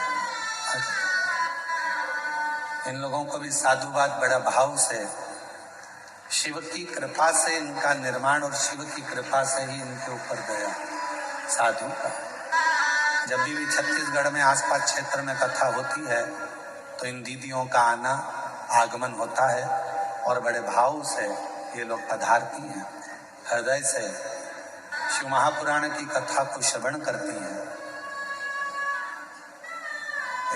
इन लोगों को भी साधुवाद बड़ा भाव से। शिव की कृपा से इनका निर्माण और शिव की कृपा से ही इनके ऊपर गया साधु का। जब भी छत्तीसगढ़ में आसपास क्षेत्र में कथा होती है तो इन दीदियों का आना आगमन होता है और बड़े भाव से ये लोग पधारती हैं, हृदय से शिव महापुराण की कथा को श्रवण करती हैं।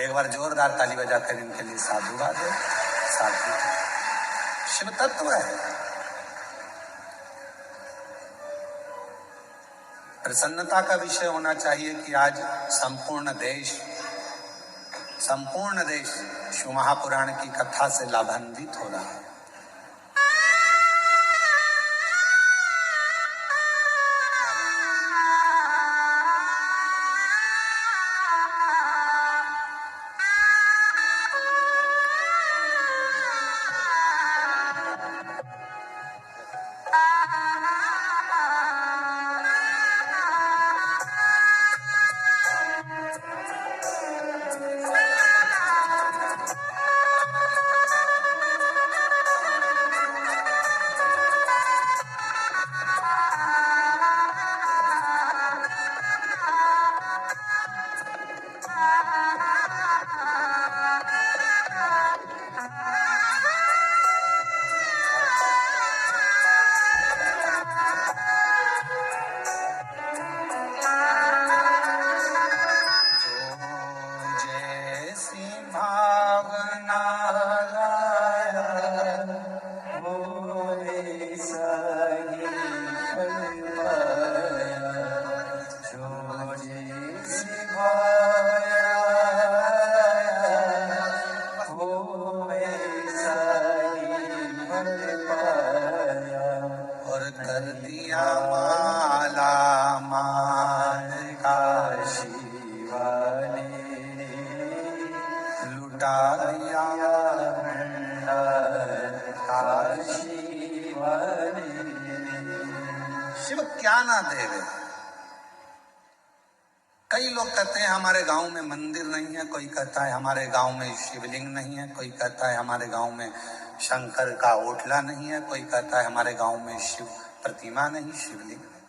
एक बार जोरदार ताली बजाकर इनके लिए साधुवाद है। साधु शिव तत्व है। प्रसन्नता का विषय होना चाहिए कि आज संपूर्ण देश शिव महापुराण की कथा से लाभान्वित हो रहा है। शिव क्या ना देवे। कई लोग कहते हैं हमारे गांव में मंदिर नहीं है, कोई कहता है हमारे गांव में शिवलिंग नहीं है, कोई कहता है हमारे गांव में शंकर का ओटला नहीं है, कोई कहता है हमारे गांव में शिव प्रतिमा नहीं, शिवलिंग नहीं।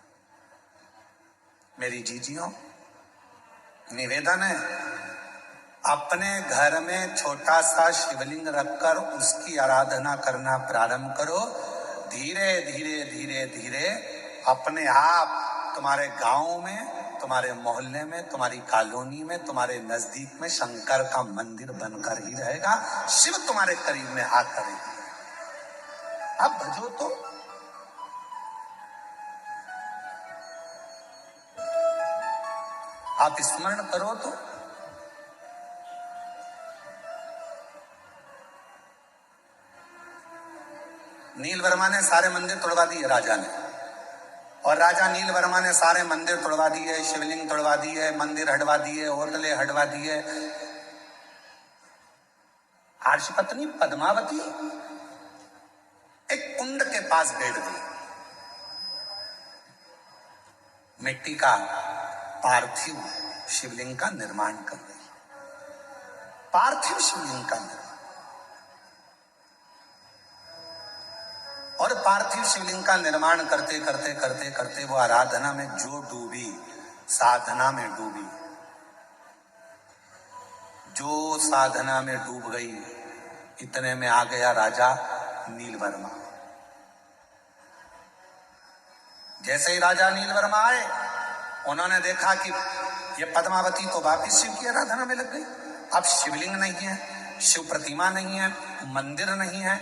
मेरी जीजियों, निवेदन है, अपने घर में छोटा सा शिवलिंग रखकर उसकी आराधना करना प्रारंभ करो। धीरे धीरे धीरे धीरे अपने आप तुम्हारे गांव में, तुम्हारे मोहल्ले में, तुम्हारी कॉलोनी में, तुम्हारे नजदीक में शंकर का मंदिर बनकर ही रहेगा। शिव तुम्हारे करीब में आकर ही। अब भजो तो। आप स्मरण करो तो नील वर्मा ने सारे मंदिर तोड़वा दिए राजा ने, और राजा नील वर्मा ने सारे मंदिर तोड़वा दिए, शिवलिंग तोड़वा दिए, मंदिर हटवा दिए, होटलें हटवा दिए। आर्षपत्नी पद्मावती एक कुंड के पास बैठ गई, मिट्टी का पार्थिव शिवलिंग का निर्माण कर रही, पार्थिव शिवलिंग का निर्माण। और पार्थिव शिवलिंग का निर्माण करते करते करते करते वो आराधना में जो डूबी, साधना में डूबी, जो साधना में डूब गई, इतने में आ गया राजा नीलवर्मा। जैसे ही राजा नीलवर्मा आए, उन्होंने देखा कि ये पद्मावती तो वापिस शिव की आराधना में लग गई। अब शिवलिंग नहीं है, शिव प्रतिमा नहीं है, मंदिर नहीं है,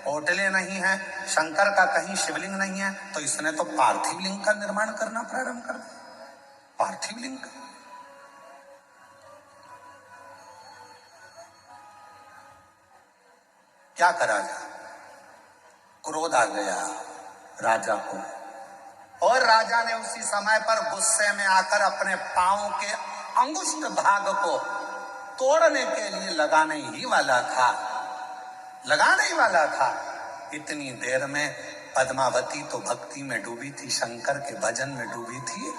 होटलें नहीं है, शंकर का कहीं शिवलिंग नहीं है, तो इसने तो पार्थिव लिंग का निर्माण करना प्रारंभ कर दिया। पार्थिव लिंग का क्या करा जाए? क्रोध आ गया राजा को, और राजा ने उसी समय पर गुस्से में आकर अपने पांव के अंगुष्ठ भाग को तोड़ने के लिए लगाने ही वाला था। इतनी देर में पद्मावती तो भक्ति में डूबी थी, शंकर के भजन में डूबी थी,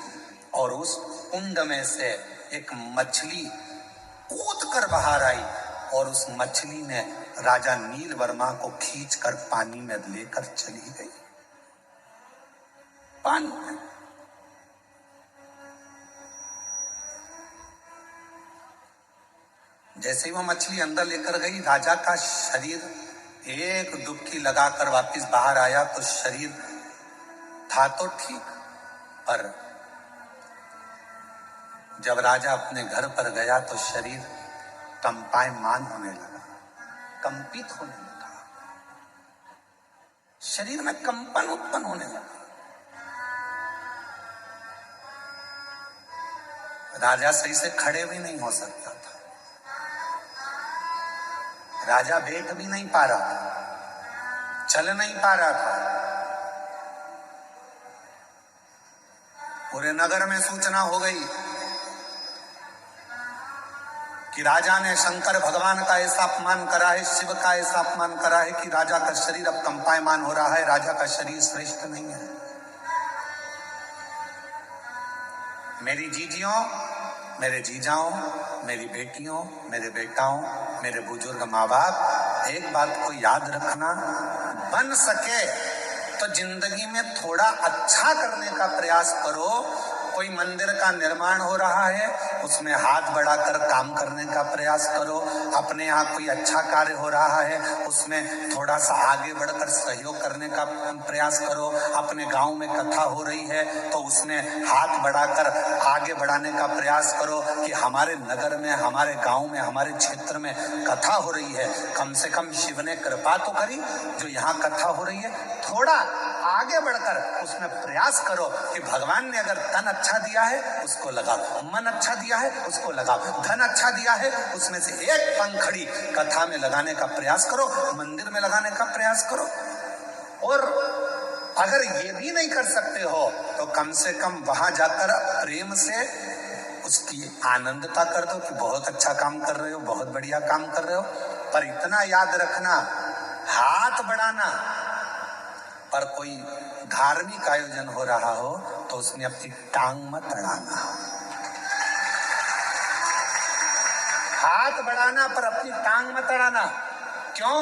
और उस कुंड में से एक मछली कूद कर बाहर आई, और उस मछली ने राजा नीलवर्मा को खींचकर पानी में लेकर चली गई। पानी में जैसे ही वो मछली अंदर लेकर गई, राजा का शरीर एक डुबकी लगाकर वापस बाहर आया तो शरीर था तो ठीक, पर जब राजा अपने घर पर गया तो शरीर कंपायमान होने लगा, कंपित होने लगा, शरीर में कंपन उत्पन्न होने लगा। राजा सही से खड़े भी नहीं हो सकता था, राजा बैठ भी नहीं पा रहा था, चल नहीं पा रहा था। पूरे नगर में सूचना हो गई कि राजा ने शंकर भगवान का ऐसा अपमान करा है, शिव का ऐसा अपमान करा है कि राजा का शरीर अब कंपायमान हो रहा है, राजा का शरीर श्रेष्ठ नहीं है। मेरी जीजियों, मेरे जीजाओं, मेरी बेटियों, मेरे बेटाओं, मेरे बुजुर्ग माँ बाप, एक बात को याद रखना, बन सके तो जिंदगी में थोड़ा अच्छा करने का प्रयास करो। कोई मंदिर का निर्माण हो रहा है, उसमें हाथ बढ़ाकर काम करने का प्रयास करो। अपने यहाँ कोई अच्छा कार्य हो रहा है, उसमें थोड़ा सा आगे बढ़कर सहयोग करने का प्रयास करो। अपने गांव में कथा हो रही है तो उसमें हाथ बढ़ाकर आगे बढ़ाने का प्रयास करो कि हमारे नगर में, हमारे गांव में, हमारे क्षेत्र में कथा हो रही है, कम से कम शिव ने कृपा तो करी, जो यहाँ कथा हो रही है थोड़ा आगे बढ़कर उसमें प्रयास करो कि भगवान ने अगर तन अच्छा दिया है उसको लगाओ, मन अच्छा दिया है उसको लगाओ, धन अच्छा दिया है उसमें से एक पंखड़ी कथा में लगाने का प्रयास करो, मंदिर में लगाने का प्रयास करो। और अगर ये भी नहीं कर सकते हो तो कम से कम वहां जाकर प्रेम से उसकी आनंदता कर दो कि बहुत अच्छा काम कर रहे हो, बहुत बढ़िया काम कर रहे हो। पर इतना याद रखना, हाथ बढ़ाना पर कोई धार्मिक आयोजन हो रहा हो तो उसमें अपनी टांग मत अड़ाना। हाथ बढ़ाना पर अपनी टांग मत अड़ाना। क्यों?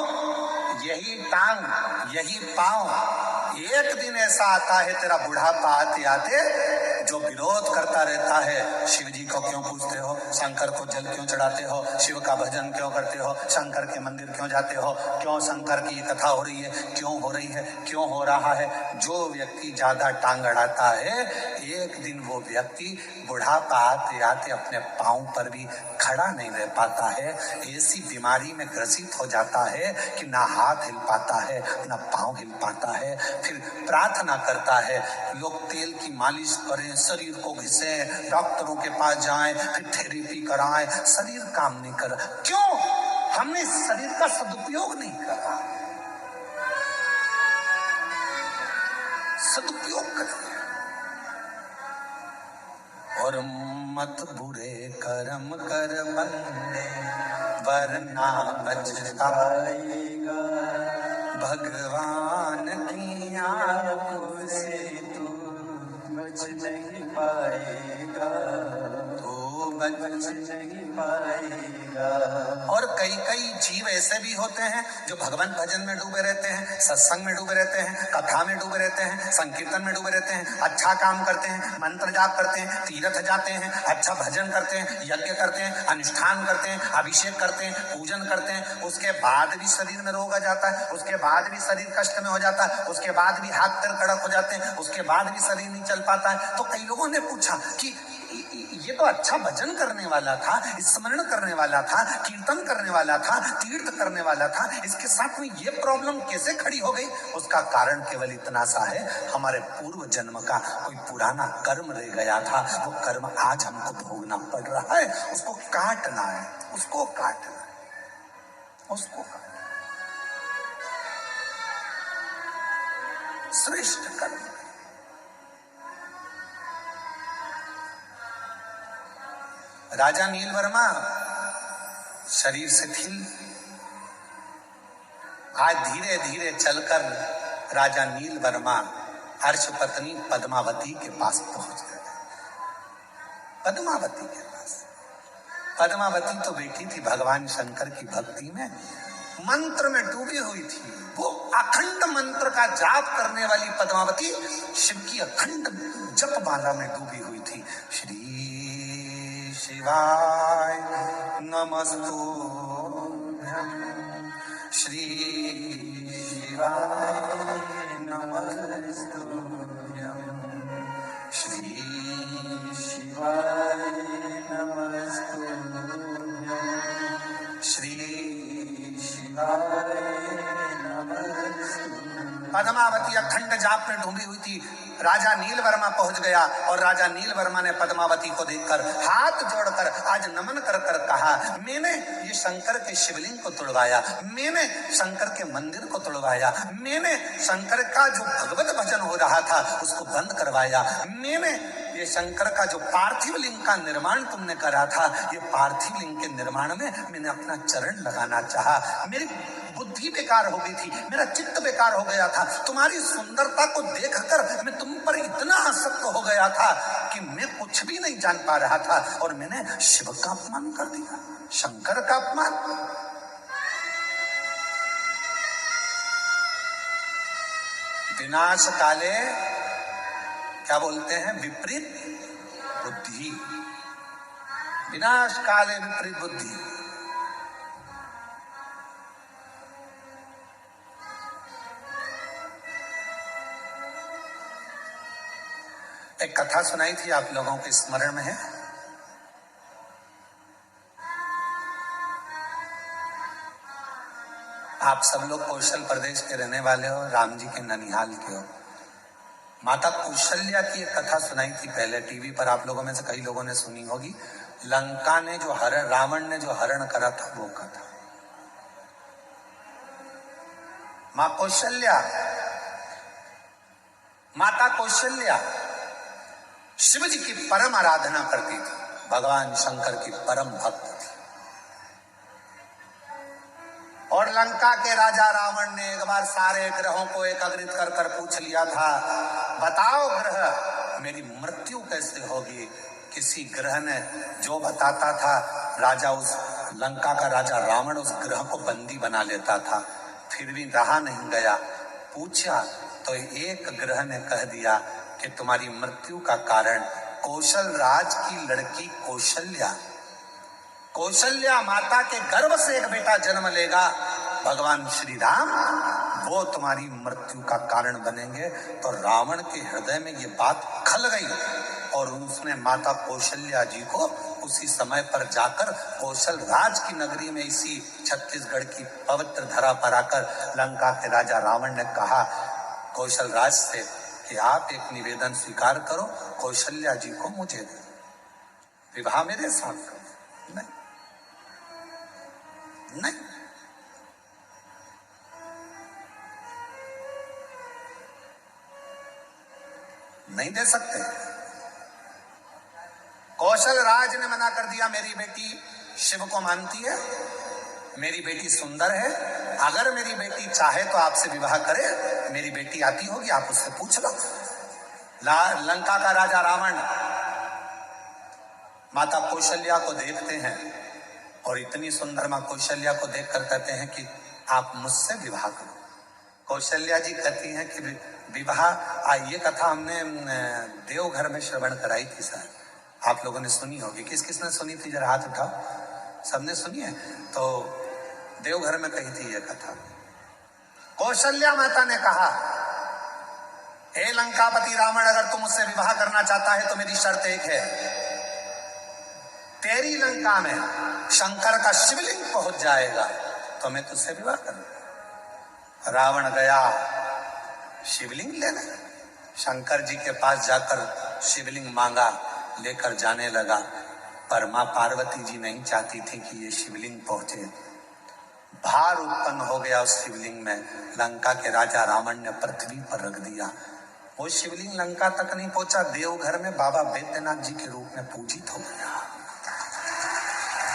यही टांग, यही पांव एक दिन ऐसा आता है तेरा बुढ़ापा आते आते जो विरोध करता रहता है, शिव जी को क्यों पूजते हो, शंकर को जल क्यों चढ़ाते हो, शिव का भजन क्यों करते हो, शंकर के मंदिर क्यों जाते हो, क्यों शंकर की कथा हो रही है, क्यों हो रही है, क्यों हो रहा है। जो व्यक्ति ज्यादा टांग अड़ाता है एक दिन वो व्यक्ति बुढ़ापा आते आते अपने पांव पर भी खड़ा नहीं रह पाता है, ऐसी बीमारी में ग्रसित हो जाता है कि ना हाथ हिल पाता है ना पांव हिल पाता है। फिर प्रार्थना करता है, लोग तेल की मालिश करें, शरीर को घिसें, डॉक्टरों के पास जाएं, फिर थेरेपी कराएं, शरीर काम नहीं कर रहा। क्यों? हमने शरीर का सदुपयोग नहीं करा। सदुपयोग करें और मत बुरे कर्म कर बंदे वरना पछताएगा, भगवान की आंखों से तू बच नहीं पाएगा, तू बच नहीं पाएगा। और कई कई जीव ऐसे भी होते हैं जो भगवान भजन में डूबे रहते हैं, सत्संग में डूबे रहते हैं, कथा में डूबे रहते हैं, संकीर्तन में डूबे रहते हैं, अच्छा काम करते हैं, मंत्र जाप करते हैं, तीर्थ जाते हैं, अच्छा भजन करते हैं, यज्ञ करते हैं, अनुष्ठान करते हैं, अभिषेक करते हैं, पूजन करते हैं, उसके बाद भी शरीर में रोग आ जाता है, उसके बाद भी शरीर कष्ट में हो जाता है, उसके बाद भी हाथ पैर कड़क हो जाते हैं, उसके बाद भी शरीर नहीं चल पाता है। तो कई लोगों ने पूछा कि ये तो अच्छा भजन करने वाला था, स्मरण करने वाला था, कीर्तन करने वाला था, तीर्थ करने वाला था, इसके साथ में ये प्रॉब्लम कैसे खड़ी हो गई? उसका कारण केवल इतना सा है, हमारे पूर्व जन्म का कोई पुराना कर्म रह गया था, वो कर्म आज हमको भोगना पड़ रहा है, उसको काटना है, उसको काटना है, उसको काटना। श्रेष्ठ कर्म। राजा नीलवर्मा शरीर शिथिल, आज धीरे धीरे चलकर राजा नीलवर्मा अर्श पत्नी पद्मावती के पास पहुंच गए। पद्मावती के पास, पद्मावती तो बेटी थी भगवान शंकर की भक्ति में, मंत्र में डूबी हुई थी। वो अखंड मंत्र का जाप करने वाली पद्मावती शिव की अखंड जप माला में डूबी हुई थी। श्री शिवाय नमस्तुभ्यं, श्री शिवाय नमस्तुभ्यं, श्री शिवाय नमस्तुभ्यं, श्री शिवाय नमस्तुभ्यं। पद्मावती अखंड जाप में डूबी हुई थी। राजा नीलवर्मा पहुंच गया और राजा नीलवर्मा ने पद्मावती को देखकर हाथ जोड़कर आज नमन कर कर कहा, मैंने ये शंकर के शिवलिंग को तोड़वाया, मैंने शंकर के मंदिर को तोड़वाया, मैंने शंकर का जो भगवत भजन हो रहा था उसको बंद करवाया, मैंने ये शंकर का जो पार्थिव लिंग का निर्माण तुमने करा था, ये पार्थिव लिंग के निर्माण में मैंने अपना चरण लगाना चाहा। मेरी बुद्धि बेकार हो गई थी, मेरा चित्त बेकार हो गया था, तुम्हारी सुंदरता को देखकर मैं तुम पर इतना आसक्त हो गया था कि मैं कुछ भी नहीं जान पा रहा था और मैंने शिव का अपमान कर दिया, शंकर का अपमान। विनाश काले क्या बोलते हैं? विपरीत बुद्धि। विनाश काले विपरीत बुद्धि। एक कथा सुनाई थी, आप लोगों के स्मरण में है। आप सब लोग कौशल प्रदेश के रहने वाले हो, राम जी के ननिहाल के हो। माता कौशल्या की एक कथा सुनाई थी पहले टीवी पर, आप लोगों में से कई लोगों ने सुनी होगी। लंका ने जो हरण, रावण ने जो हरण करा था वो कथा। मां कौशल्या, माता कौशल्या शिव जी की परम आराधना करती थी, भगवान शंकर की परम भक्त थी। और लंका के राजा रावण ने एक बार सारे ग्रहों को एकत्रित कर कर पूछ लिया था, बताओ ग्रह मेरी मृत्यु कैसे होगी। किसी ग्रह ने जो बताता था, राजा उस लंका का राजा रावण उस ग्रह को बंदी बना लेता था। फिर भी रहा नहीं गया, पूछा तो एक ग्रह ने कह दिया कि तुम्हारी मृत्यु का कारण कौशल राज की लड़की कौशल्या, कौशल्या माता के गर्भ से एक बेटा जन्म लेगा, भगवान श्री राम वो तुम्हारी मृत्यु का कारण बनेंगे। तो रावण के हृदय में ये बात खल गई और उसने माता कौशल्या जी को उसी समय पर जाकर कौशल राज की नगरी में, इसी छत्तीसगढ़ की पवित्र धरा पर आकर लंका के राजा रावण ने कहा कौशल राज से कि आप एक निवेदन स्वीकार करो, कौशल्या जी को मुझे दे, विवाह मेरे साथ करो। नहीं, नहीं, नहीं दे सकते। कौशल राज ने मना कर दिया, मेरी बेटी शिव को मानती है, मेरी बेटी सुंदर है, अगर मेरी बेटी चाहे तो आपसे विवाह करे, मेरी बेटी आती होगी, आप उससे पूछ लो। लंका का राजा रावण माता कौशल्या को देखते हैं और इतनी सुंदर मां कौशल्या को देखकर कहते हैं कि आप मुझसे विवाह करो। कौशल्या जी कहती हैं कि विवाह, ये कथा हमने देवघर में श्रवण कराई थी सर, आप लोगों ने सुनी होगी। किस किसने सुनी थी, जरा हाथ उठाओ। सबने सुनी है? तो देवघर में कही थी ये कथा। कौशल्या माता ने कहा, हे लंकापति रावण, अगर तुम मुझसे विवाह करना चाहता है तो मेरी शर्त एक है, तेरी लंका में शंकर का शिवलिंग पहुंच जाएगा तो मैं तुझसे विवाह करूंगा। रावण गया शिवलिंग लेने, शंकर जी के पास जाकर शिवलिंग मांगा, लेकर जाने लगा, पर मां पार्वती जी नहीं चाहती थी कि ये शिवलिंग पहुंचे। भार उत्पन्न हो गया उस शिवलिंग में, लंका के राजा रावण ने पृथ्वी पर रख दिया। वो शिवलिंग लंका तक नहीं पहुंचा, देवघर में बाबा वैद्यनाथ जी के रूप में पूजित हो गया।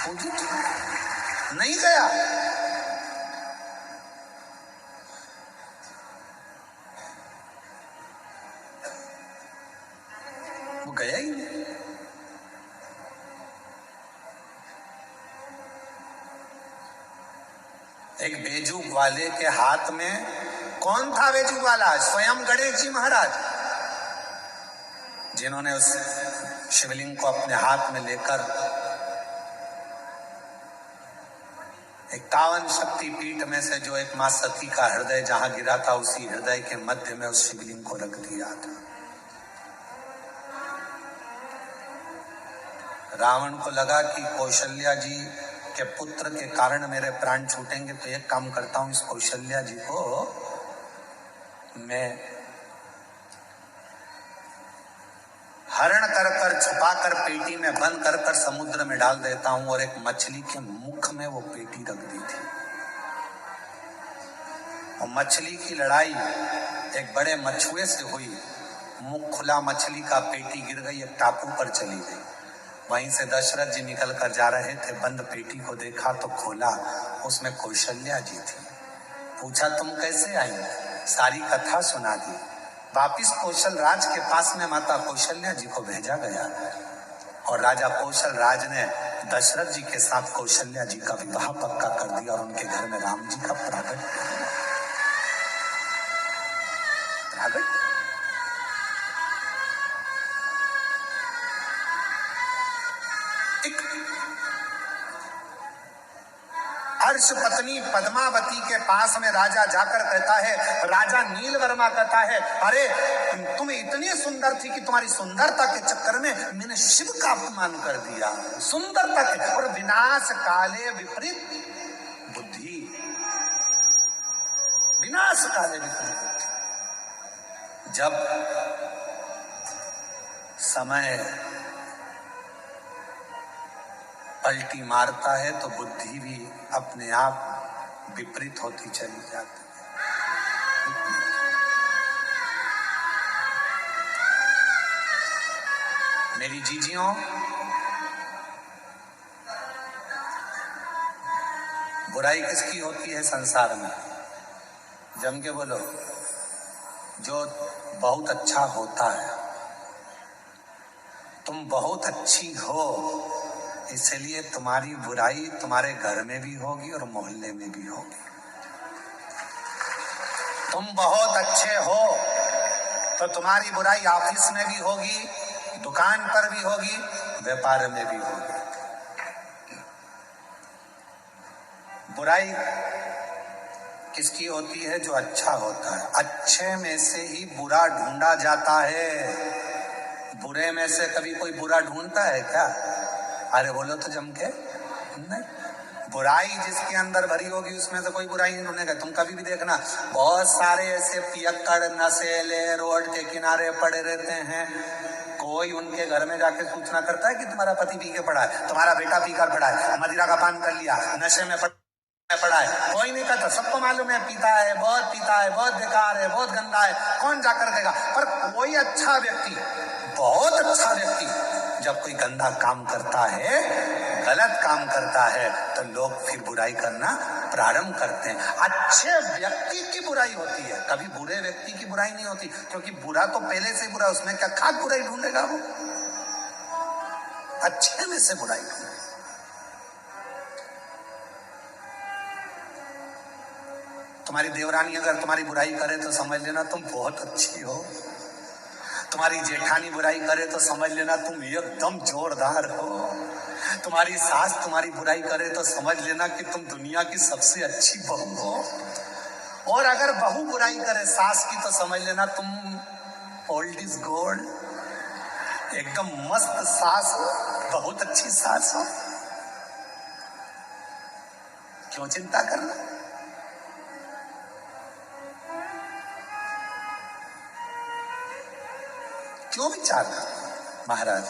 पूजित नहीं गया, वो गया ही नहीं। एक बेजूक वाले के हाथ में, कौन था बेजूक वाला? स्वयं गणेश जी महाराज, जिन्होंने उस शिवलिंग को अपने हाथ में लेकर 51 शक्ति पीठ में से जो एक मां सती का हृदय जहां गिरा था, उसी हृदय के मध्य में उस शिवलिंग को रख दिया था। रावण को लगा कि कौशल्या जी के पुत्र के कारण मेरे प्राण छूटेंगे, तो एक काम करता हूं, इस कौशल्या जी को मैं हरण कर कर छुपा कर पेटी में बंद कर कर समुद्र में डाल देता हूं। और एक मछली के मुख में वो पेटी रख दी थी, और मछली की लड़ाई एक बड़े मछुए से हुई, मुख खुला मछली का, पेटी गिर गई, एक टापू पर चली गई। वहीं से दशरथ जी निकल कर जा रहे थे, बंद पेटी को देखा तो खोला, उसमें कौशल्या जी थी। पूछा तुम कैसे आई? सारी कथा सुना दी। वापिस कौशल राज के पास में माता कौशल्या जी को भेजा गया और राजा कौशल राज ने दशरथ जी के साथ कौशल्या जी का विवाह पक्का कर दिया और उनके घर में राम जी का प्रागट्य। हर्ष पत्नी पद्मावती के पास में राजा जाकर कहता है, राजा नीलवर्मा कहता है, अरे तुम इतनी सुंदर थी कि तुम्हारी सुंदरता के चक्कर में मैंने शिव का अपमान कर दिया। सुंदरता के और विनाश काले विपरीत बुद्धि, विनाश काले विपरीत बुद्धि। जब समय पलटी मारता है तो बुद्धि भी अपने आप विपरीत होती चली जाती है। मेरी जीजियों, बुराई किसकी होती है संसार में? जम के बोलो। जो बहुत अच्छा होता है। तुम बहुत अच्छी हो, इसलिए तुम्हारी बुराई तुम्हारे घर में भी होगी और मोहल्ले में भी होगी। तुम बहुत अच्छे हो तो तुम्हारी बुराई ऑफिस में भी होगी, दुकान पर भी होगी, व्यापार में भी होगी। बुराई किसकी होती है? जो अच्छा होता है। अच्छे में से ही बुरा ढूंढा जाता है, बुरे में से कभी कोई बुरा ढूंढता है क्या? अरे बोलो तो जम के नहीं। बुराई जिसके अंदर भरी होगी उसमें से कोई बुराई नहीं ढूंढेगा। तुम कभी भी देखना, बहुत सारे ऐसे पियक्कड़ नशेले रोड के किनारे पड़े रहते हैं, कोई उनके घर में जाके सूचना करता है कि तुम्हारा पति पी के पड़ा है, तुम्हारा बेटा पी कर पड़ा है, मदिरा का पान कर लिया, नशे में पड़ा है? कोई नहीं कहता, सबको मालूम है पीता है, बहुत बेकार है, बहुत गंदा है, कौन जाकर कहेगा? पर कोई अच्छा व्यक्ति, बहुत अच्छा व्यक्ति जब कोई गंदा काम करता है, गलत काम करता है, तो लोग फिर बुराई करना प्रारंभ करते हैं। अच्छे व्यक्ति की बुराई होती है, कभी बुरे व्यक्ति की बुराई नहीं होती, क्योंकि बुरा तो पहले से बुरा, उसमें क्या खास बुराई ढूंढेगा वो? अच्छे में से बुराई ढूंढेगा। तुम्हारी देवरानी अगर तुम्हारी बुराई करे तो समझ लेना तुम बहुत अच्छी हो। तुम्हारी जेठानी बुराई करे तो समझ लेना तुम एकदम जोरदार हो। तुम्हारी सास तुम्हारी बुराई करे तो समझ लेना कि तुम दुनिया की सबसे अच्छी बहू हो। और अगर बहू बुराई करे सास की तो समझ लेना तुम ओल्ड इज गोल्ड, एकदम मस्त सास हो, बहुत अच्छी सास हो। क्यों चिंता करना? क्यों विचार करना? महाराज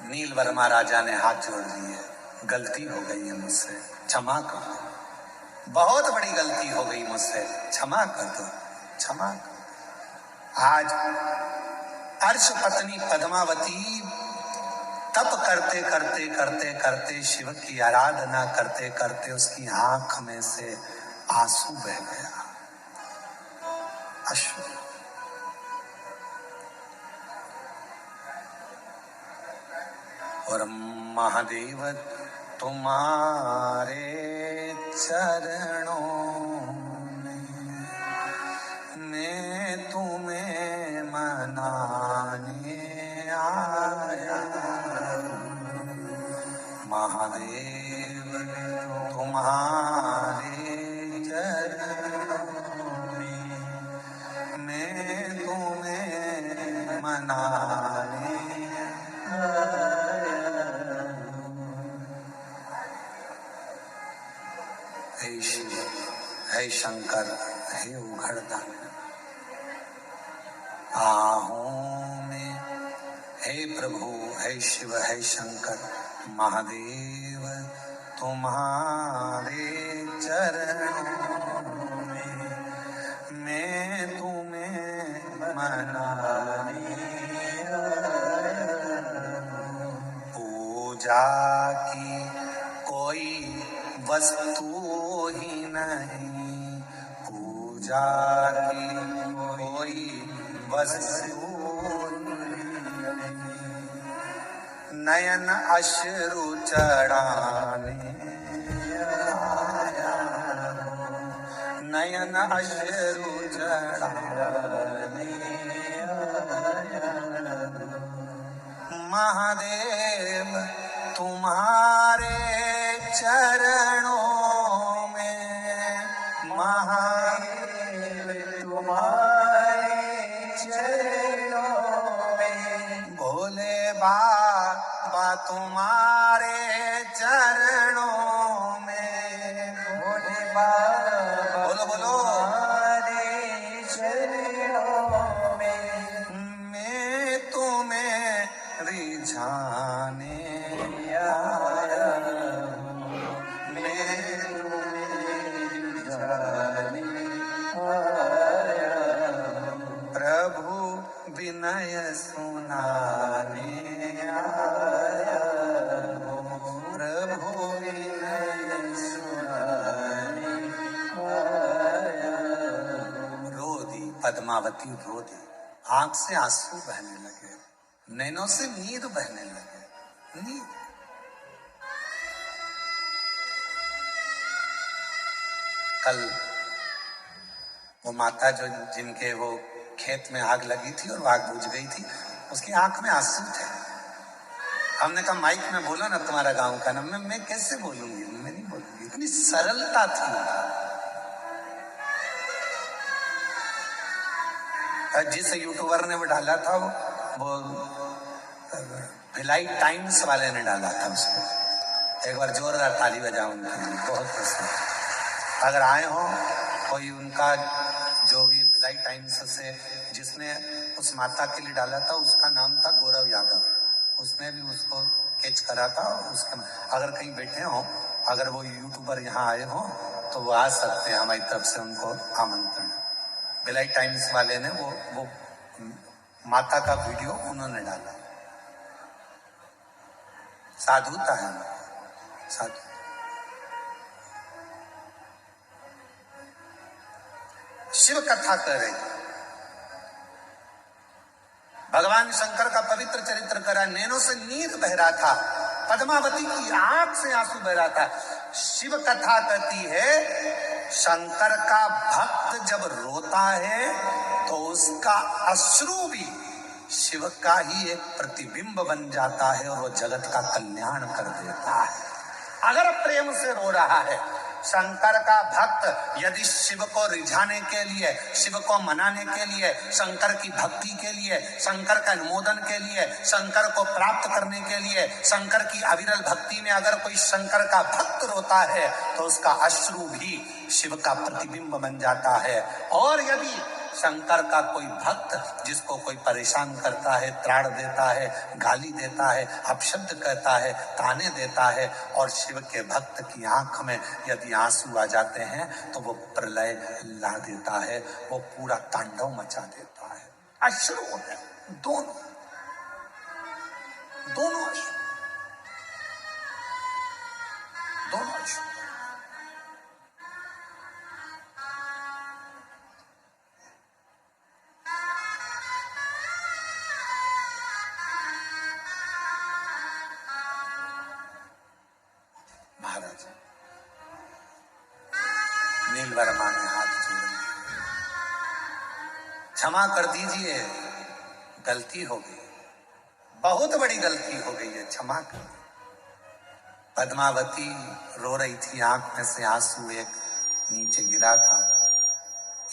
नील वर्मा राजा ने हाथ जोड़ दिए, गलती हो गई है मुझसे, क्षमा कर दो, बहुत बड़ी गलती हो गई मुझसे, क्षमा कर दो, क्षमा कर दो। आज अर्श पत्नी पद्मावती तप करते करते करते करते, शिव की आराधना करते करते उसकी आंख में से आंसू बह गया, अश्रु। और महादेव तुम्हारे चरणों में मैं तुम्हें मनाने आया। महादेव तुम्हारे चरणों में मैं तुम्हें मनाने आया। हे शिव, हे शंकर, हे उघड़दान, आहूं में हे प्रभु, हे शिव, हे शंकर, महादेव तुम्हारे चरणों में मैं तुम्हें मनाने आया। पूजा की कोई वस्तु ही नहीं, पूजा की कोई वस्तु नहीं, नयन अश्रु चढ़ाने आया, नयन अश्रु चढ़ाने आया। महादेव तुम्हारे चरणों में, महादेव तुम्हारे चरणों में, भोले बाबा तुम्हारे चरणों में, भोले बाबा बोलो बोलो तुम्हारे चरणों में मैं तुम्हें रिझाने आया, मैं तुम्हें रिझाने आया। प्रभु विनय सुनाने आया, प्रभु विनय सुनाने आया। रो दी पद्मावती, रो दी, आंख से आंसू बहने लगे, नैनों से नीर बहने लगे, नीर। कल वो माता जो जिनके वो खेत में आग लगी थी और आग बुझ गई थी, उसकी आंख में आंसू थे। हमने कहा माइक में बोलो ना तुम्हारा गांव का नाम। मैं कैसे बोलूंगी, मैं नहीं बोलूंगी। इतनी सरलता थी। जिस यूट्यूबर ने वो डाला था, वो भिलाई टाइम्स वाले ने डाला था उसको। एक बार जोरदार ताली बजाओ उनके लिए, बहुत पसंद। अगर आए हो कोई, उनका जो भी भिलाई टाइम्स से जिसने उस माता के लिए डाला था, उसका नाम था गौरव यादव। उसने भी उसको कैच करा था। उसका अगर कहीं बैठे हो, अगर वो यूट्यूबर यहाँ आए हो तो वो आ सकते हैं, हमारी तरफ से उनको आमंत्रण। भिलाई टाइम्स वाले ने वो माता का वीडियो उन्होंने डाला। साधुता है, साधु। शिव कथा कर रही, भगवान शंकर का पवित्र चरित्र करा। नैनों से नीर बह रहा था, पद्मावती की आंख से आंसू बह रहा था। शिव कथा कहती है, शंकर का भक्त जब रोता है तो उसका अश्रु भी शिव का ही एक प्रतिबिंब बन जाता है और वो जगत का कल्याण कर देता है। अगर प्रेम से रो रहा है शंकर का भक्त, यदि शिव को रिझाने के लिए, शिव को मनाने के लिए, शंकर की भक्ति के लिए, शंकर का अनुमोदन के लिए, शंकर को प्राप्त करने के लिए, शंकर की अविरल भक्ति में अगर कोई शंकर का भक्त रोता है तो उसका अश्रु भी शिव का प्रतिबिंब बन जाता है। और यदि शंकर का कोई भक्त जिसको कोई परेशान करता है, त्राण देता है, गाली देता है, अपशब्द कहता है, ताने देता है, और शिव के भक्त की आंख में यदि आंसू आ जाते हैं तो वो प्रलय ला देता है, वो पूरा तांडव मचा देता है। अश्रु होता है, दोनों अश्रु, दोनों अश्रु। महाराज नील वर्मा ने हाथ जोड़ लिया, क्षमा कर दीजिए, गलती हो गई, बहुत बड़ी गलती हो गई है, क्षमा कर। पद्मावती रो रही थी, आंख में से आंसू एक नीचे गिरा था।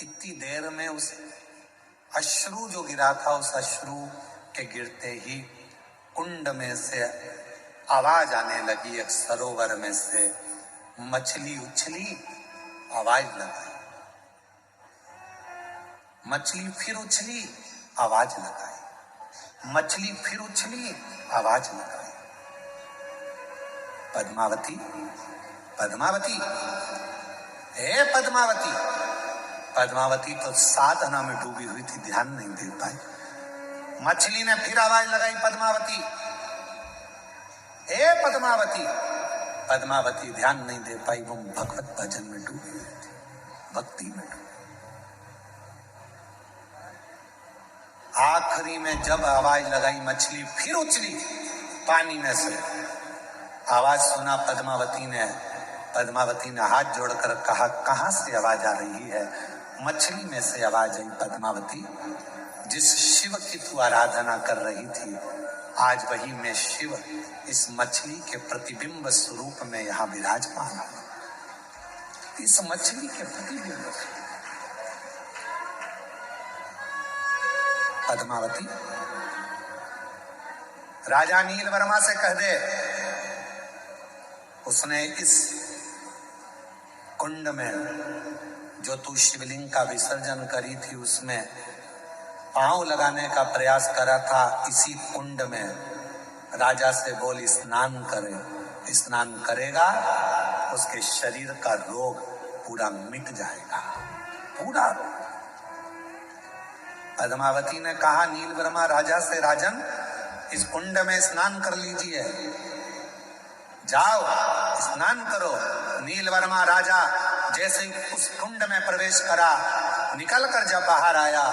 इतनी देर में उस अश्रु जो गिरा था, उस अश्रु के गिरते ही कुंड में से आवाज आने लगी। एक सरोवर में से मछली उछली, आवाज लगाई। मछली फिर उछली, आवाज लगाई। मछली फिर उछली, आवाज लगाई। पद्मावती, पद्मावती, हे पद्मावती। पद्मावती तो साधना में डूबी हुई थी, ध्यान नहीं दे पाई। मछली ने फिर आवाज लगाई, पद्मावती, हे पद्मावती। पद्मावती ध्यान नहीं दे पाई, वो भगवत भजन में डूबी हुई थी, भक्ति में डूबी। आखिरी में जब आवाज लगाई, मछली फिर उछली पानी में से। आवाज सुना पद्मावती ने, पद्मावती ने हाथ जोड़कर कहा, कहां से आवाज आ रही है? मछली में से आवाज आई, पद्मावती, जिस शिव की तू आराधना कर रही थी, आज वही मैं शिव इस मछली के प्रतिबिंब स्वरूप में यहां विराजमान हूं। इस मछली के प्रतिबिंब। पद्मावती, राजा नील वर्मा से कह दे, उसने इस कुंड में जो तू शिवलिंग का विसर्जन करी थी, उसमें पांव लगाने का प्रयास करा था। इसी कुंड में राजा से बोल स्नान करे। स्नान करेगा, उसके शरीर का रोग पूरा मिट जाएगा, पूरा रोग। पद्मावती ने कहा नील वर्मा राजा से, राजन इस कुंड में स्नान कर लीजिए, जाओ स्नान करो। नील वर्मा राजा जैसे उस कुंड में प्रवेश करा, निकलकर जब बाहर आया,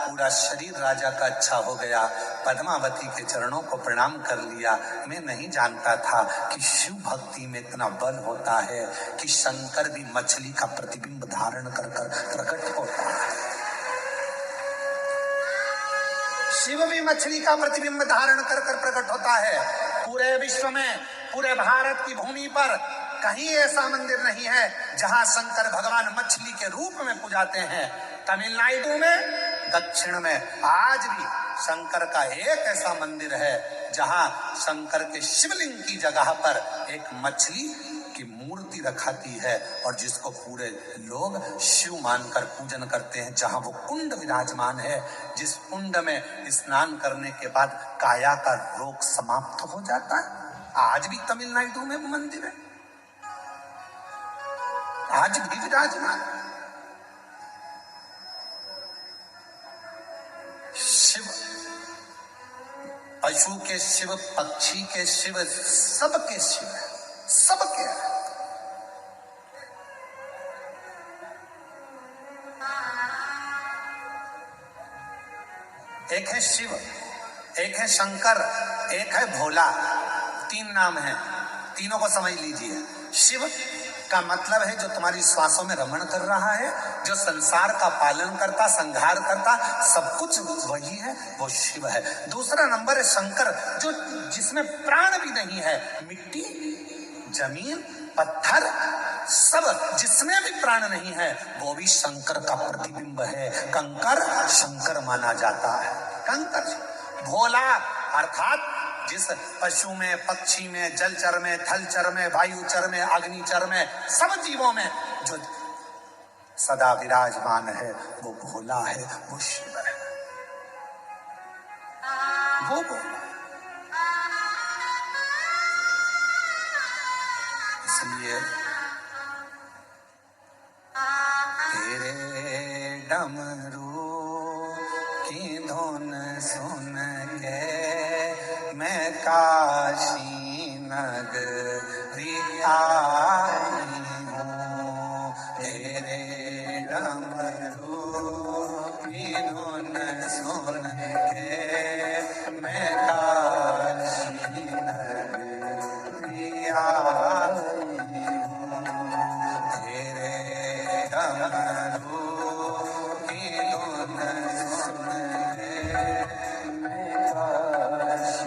पूरा शरीर राजा का अच्छा हो गया। पद्मावती के चरणों को प्रणाम कर लिया। मैं नहीं जानता था कि शिव भक्ति में इतना बल होता है कि शंकर भी मछली का प्रतिबिंब धारण कर प्रकट होता है। शिव भी मछली का प्रतिबिंब धारण कर प्रकट होता है। पूरे विश्व में, पूरे भारत की भूमि पर कहीं ऐसा मंदिर नहीं है जहां शंकर भगवान मछली के रूप में पूजाते हैं। तमिलनाडु में, दक्षिण में आज भी शंकर का एक ऐसा मंदिर है जहां शंकर के शिवलिंग की जगह पर एक मछली की मूर्ति रखाती है और जिसको पूरे लोग शिव मानकर पूजन करते हैं। जहां वो कुंड विराजमान है, जिस कुंड में स्नान करने के बाद काया का रोग समाप्त हो जाता है। आज भी तमिलनाडु में मंदिर है, आज भी विराजमान। शिव, पशु के शिव, पक्षी के शिव, सबके शिव है, सबके है। एक है शिव, एक है शंकर, एक है भोला। तीन नाम है, तीनों को समझ लीजिए। शिव का मतलब है जो तुम्हारी श्वासों में रमण कर रहा है, जो संसार का पालन करता, संहार करता, सब कुछ वही है, वो शिव है। दूसरा नंबर है शंकर, जो जिसमें प्राण भी नहीं है। मिट्टी, जमीन, पत्थर, सब जिसमें भी प्राण नहीं है वो भी शंकर का प्रतिबिंब है। कंकर शंकर माना जाता है। कंकर। भोला अर्थात जिस पशु में, पक्षी में, जलचर में, थलचर में, वायुचर में, अग्निचर में, सब जीवों में जो सदा विराजमान है वो भोला है, वो शिव है, वो भोला। इसलिए तेरे डमरू की धुन सुन के मैं काशी नगरी आई हूँ। तेरे डमरू की धुन सुन के मैं काशी नगरी आई हूँ। तेरे डमरू की धुन सुन मैं काशी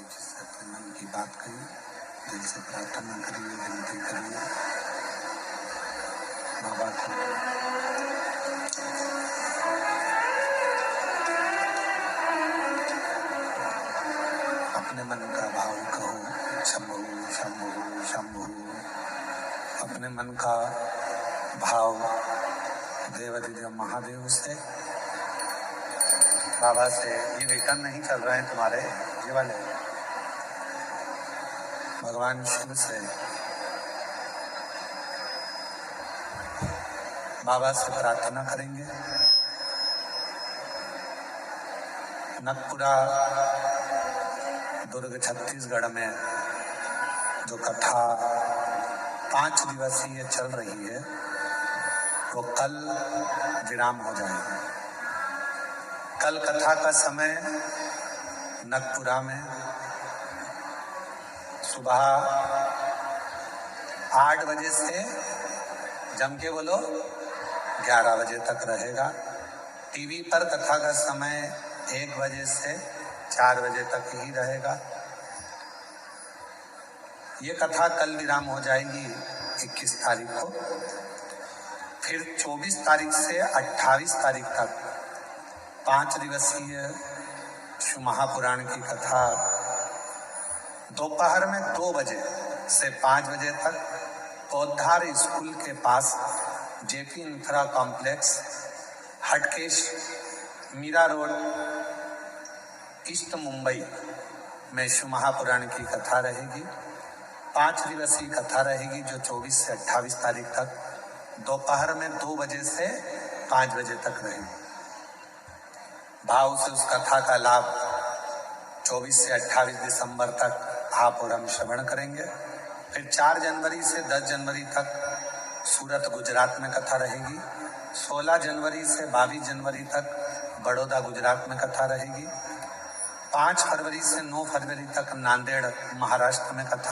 जी से अपने मन की बात करिए, दिल से प्रार्थना करिए, विनती करिए बाबा को। अपने मन का भाव कहो, शंभु शंभु शंभु। अपने मन का भाव देवाधिदेव महादेव से, बाबा से। ये रिटर्न नहीं चल रहे हैं तुम्हारे, ये वाले भगवान शिव से बाबा से प्रार्थना करेंगे। नकपुरा दुर्ग छत्तीसगढ़ में जो कथा 5 दिवसीय चल रही है वो कल विराम हो जाएगी। कल कथा का समय नकपुरा में सुबह 8 बजे से जम के बोलो 11 बजे तक रहेगा। टीवी पर कथा का समय 1 बजे से 4 बजे तक ही रहेगा। ये कथा कल विराम हो जाएगी 21 तारीख को। फिर 24 तारीख से 28 तारीख तक 5 दिवसीय शिव महापुराण की कथा दोपहर में 2 बजे से 5 बजे तक पौधार स्कूल के पास JP infra complex, Hatkesh, Mira road, east Mumbai में शिव महापुराण की कथा रहेगी। 5 दिवसीय कथा रहेगी जो 24 से 28 तारीख तक दोपहर में 2 बजे से 5 बजे तक रहेगी। भाव से उस कथा का लाभ 24 से 28 दिसंबर तक आप और हम श्रवण करेंगे। फिर 4 जनवरी से 10 जनवरी तक सूरत गुजरात में कथा रहेगी। 16 जनवरी से 22 जनवरी तक बड़ौदा गुजरात में कथा रहेगी। 5 फरवरी से 9 फरवरी तक नांदेड़ महाराष्ट्र में कथा